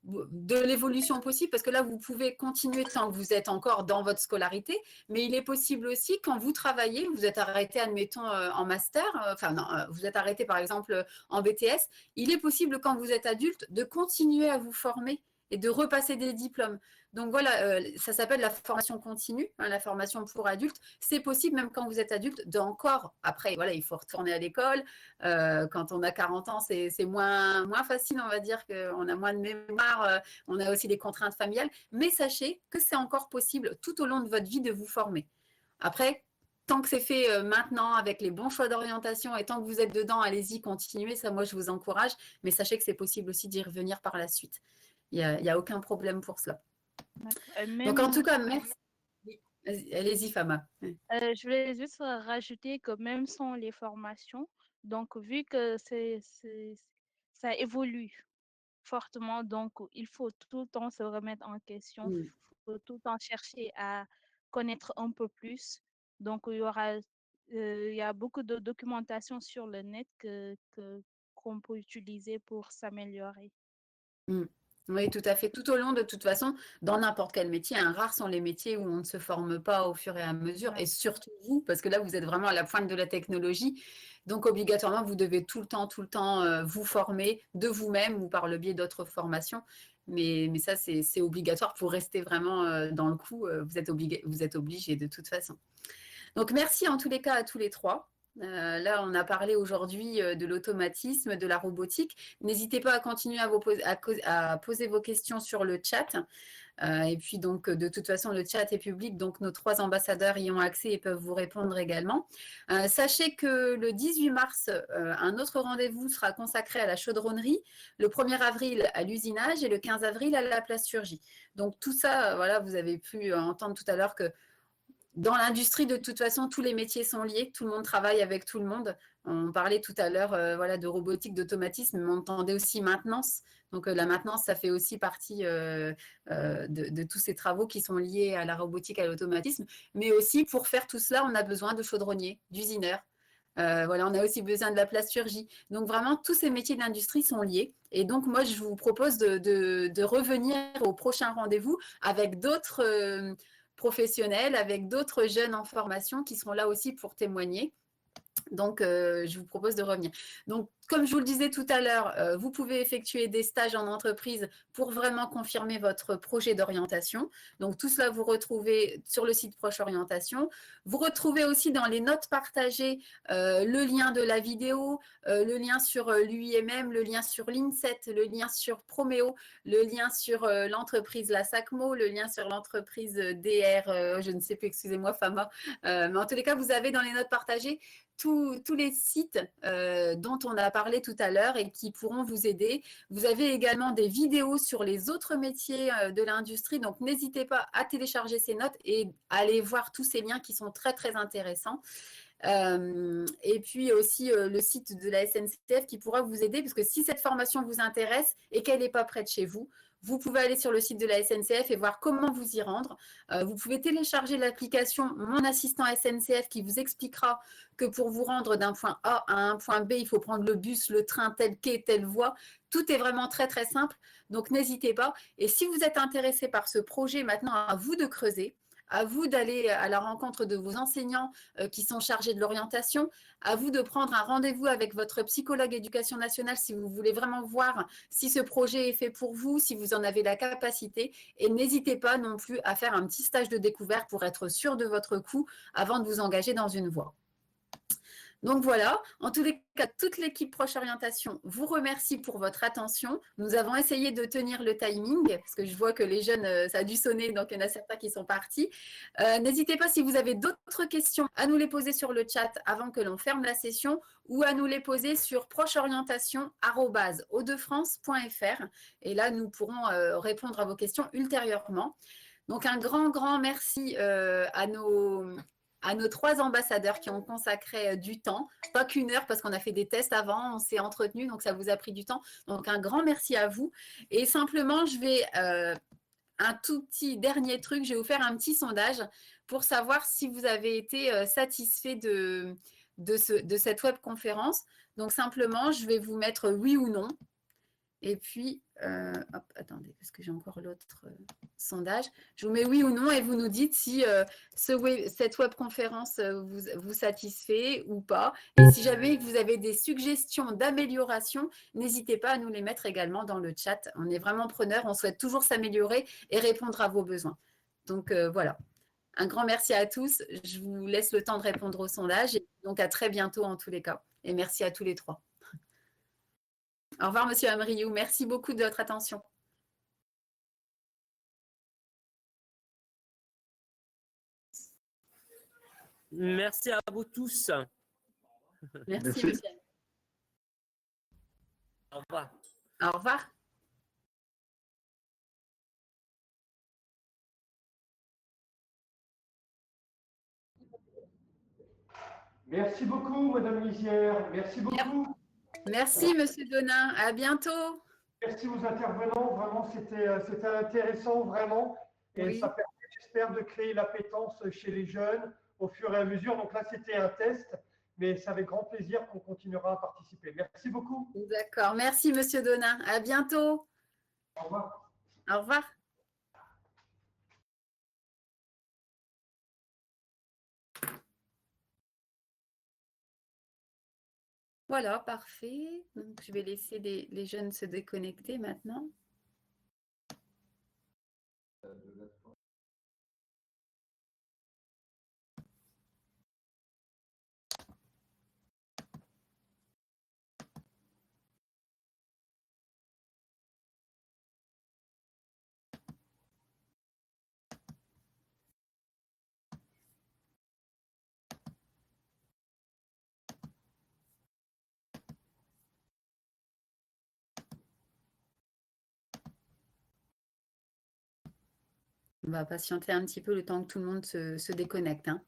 de l'évolution possible parce que là, vous pouvez continuer tant que vous êtes encore dans votre scolarité, mais il est possible aussi quand vous travaillez, vous êtes arrêté, admettons, en master, enfin non, vous êtes arrêté par exemple en BTS, il est possible quand vous êtes adulte de continuer à vous former et de repasser des diplômes. Donc voilà, ça s'appelle la formation continue, hein, la formation pour adultes. C'est possible même quand vous êtes adulte d'encore. Après, voilà, il faut retourner à l'école. Quand on a 40 ans, c'est moins facile, on va dire, qu'on a moins de mémoire. On a aussi des contraintes familiales. Mais sachez que c'est encore possible tout au long de votre vie de vous former. Après, tant que c'est fait maintenant avec les bons choix d'orientation et tant que vous êtes dedans, allez-y, continuez. Ça, moi, je vous encourage. Mais sachez que c'est possible aussi d'y revenir par la suite. Il n'y a aucun problème pour cela. Donc, en tout cas, merci. Allez-y, Fama. Je voulais juste rajouter que même sans les formations, donc vu que ça évolue fortement, donc il faut tout le temps se remettre en question, il faut tout le temps chercher à connaître un peu plus. Donc il y a beaucoup de documentation sur le net qu'on peut utiliser pour s'améliorer. Oui, tout à fait. Tout au long, de toute façon, dans n'importe quel métier, rares sont les métiers où on ne se forme pas au fur et à mesure, Ouais. et surtout vous, parce que là, vous êtes vraiment à la pointe de la technologie. Donc, obligatoirement, vous devez tout le temps vous former de vous-même ou par le biais d'autres formations. Mais ça, c'est obligatoire pour rester vraiment dans le coup. Vous êtes obligé de toute façon. Donc, merci en tous les cas à tous les trois. Là, on a parlé aujourd'hui de l'automatisme, de la robotique. N'hésitez pas à continuer à poser vos questions sur le chat. Et puis, donc, de toute façon, le chat est public, donc nos 3 ambassadeurs y ont accès et peuvent vous répondre également. Sachez que le 18 mars, un autre rendez-vous sera consacré à la chaudronnerie, le 1er avril à l'usinage et le 15 avril à la plasturgie. Donc, tout ça, voilà, vous avez pu entendre tout à l'heure que dans l'industrie, de toute façon, tous les métiers sont liés. Tout le monde travaille avec tout le monde. On parlait tout à l'heure voilà, de robotique, d'automatisme, mais on entendait aussi maintenance. Donc, la maintenance, ça fait aussi partie de tous ces travaux qui sont liés à la robotique, à l'automatisme. Mais aussi, pour faire tout cela, on a besoin de chaudronniers, d'usineurs. Voilà, on a aussi besoin de la plasturgie. Donc, vraiment, tous ces métiers de l'industrie sont liés. Et donc, moi, je vous propose de revenir au prochain rendez-vous avec d'autres professionnels, avec d'autres jeunes en formation qui seront là aussi pour témoigner. Donc, je vous propose de revenir. Donc, comme je vous le disais tout à l'heure, vous pouvez effectuer des stages en entreprise pour vraiment confirmer votre projet d'orientation. Donc, tout cela, vous retrouvez sur le site Proche Orientation. Vous retrouvez aussi dans les notes partagées le lien de la vidéo, le lien sur l'UIMM, le lien sur l'INSET, le lien sur Promeo, le lien sur l'entreprise La Sacmo, le lien sur l'entreprise DR, je ne sais plus, excusez-moi, Fama. Mais en tous les cas, vous avez dans les notes partagées tous les sites dont on a parlé tout à l'heure et qui pourront vous aider. Vous avez également des vidéos sur les autres métiers de l'industrie, donc n'hésitez pas à télécharger ces notes et à aller voir tous ces liens qui sont très, très intéressants. Et puis aussi le site de la SNCF qui pourra vous aider, parce que si cette formation vous intéresse et qu'elle n'est pas près de chez vous, vous pouvez aller sur le site de la SNCF et voir comment vous y rendre. Vous pouvez télécharger l'application Mon Assistant SNCF qui vous expliquera que pour vous rendre d'un point A à un point B, il faut prendre le bus, le train, tel quai, telle voie. Tout est vraiment très, très simple. Donc, n'hésitez pas. Et si vous êtes intéressé par ce projet, maintenant, à vous de creuser. À vous d'aller à la rencontre de vos enseignants qui sont chargés de l'orientation, à vous de prendre un rendez-vous avec votre psychologue éducation nationale si vous voulez vraiment voir si ce projet est fait pour vous, si vous en avez la capacité. Et n'hésitez pas non plus à faire un petit stage de découverte pour être sûr de votre coup avant de vous engager dans une voie. Donc voilà, en tous les cas, toute l'équipe Proche Orientation vous remercie pour votre attention. Nous avons essayé de tenir le timing, parce que je vois que les jeunes, ça a dû sonner, donc il y en a certains qui sont partis. N'hésitez pas, si vous avez d'autres questions, à nous les poser sur le chat avant que l'on ferme la session, ou à nous les poser sur procheorientation@audefrance.fr. Et là, nous pourrons répondre à vos questions ultérieurement. Donc un grand merci à nos 3 ambassadeurs qui ont consacré du temps, pas qu'une heure parce qu'on a fait des tests avant, on s'est entretenu, donc ça vous a pris du temps. Donc un grand merci à vous. Et simplement, je vais, un tout petit dernier truc, je vais vous faire un petit sondage pour savoir si vous avez été satisfait de cette webconférence. Donc simplement, je vais vous mettre oui ou non. Et puis, hop, attendez, parce que j'ai encore l'autre sondage. Je vous mets oui ou non et vous nous dites si cette webconférence vous satisfait ou pas. Et si jamais vous avez des suggestions d'amélioration, n'hésitez pas à nous les mettre également dans le chat. On est vraiment preneurs, on souhaite toujours s'améliorer et répondre à vos besoins. Donc voilà. Un grand merci à tous. Je vous laisse le temps de répondre au sondage. Et donc à très bientôt en tous les cas. Et merci à tous les trois. Au revoir, Monsieur Amriou. Merci beaucoup de votre attention. Merci à vous tous. Merci, monsieur. Au revoir. Au revoir. Merci beaucoup, Madame Lisière. Merci beaucoup. Merci, Monsieur Donin. À bientôt. Merci aux intervenants. Vraiment, c'était intéressant, vraiment. Et Oui. ça permet, j'espère, de créer l'appétence chez les jeunes au fur et à mesure. Donc là, c'était un test, mais c'est avec grand plaisir qu'on continuera à participer. Merci beaucoup. D'accord. Merci, Monsieur Donin. À bientôt. Au revoir. Au revoir. Voilà, parfait. Donc, je vais laisser les jeunes se déconnecter maintenant. On va patienter un petit peu le temps que tout le monde se déconnecte, hein.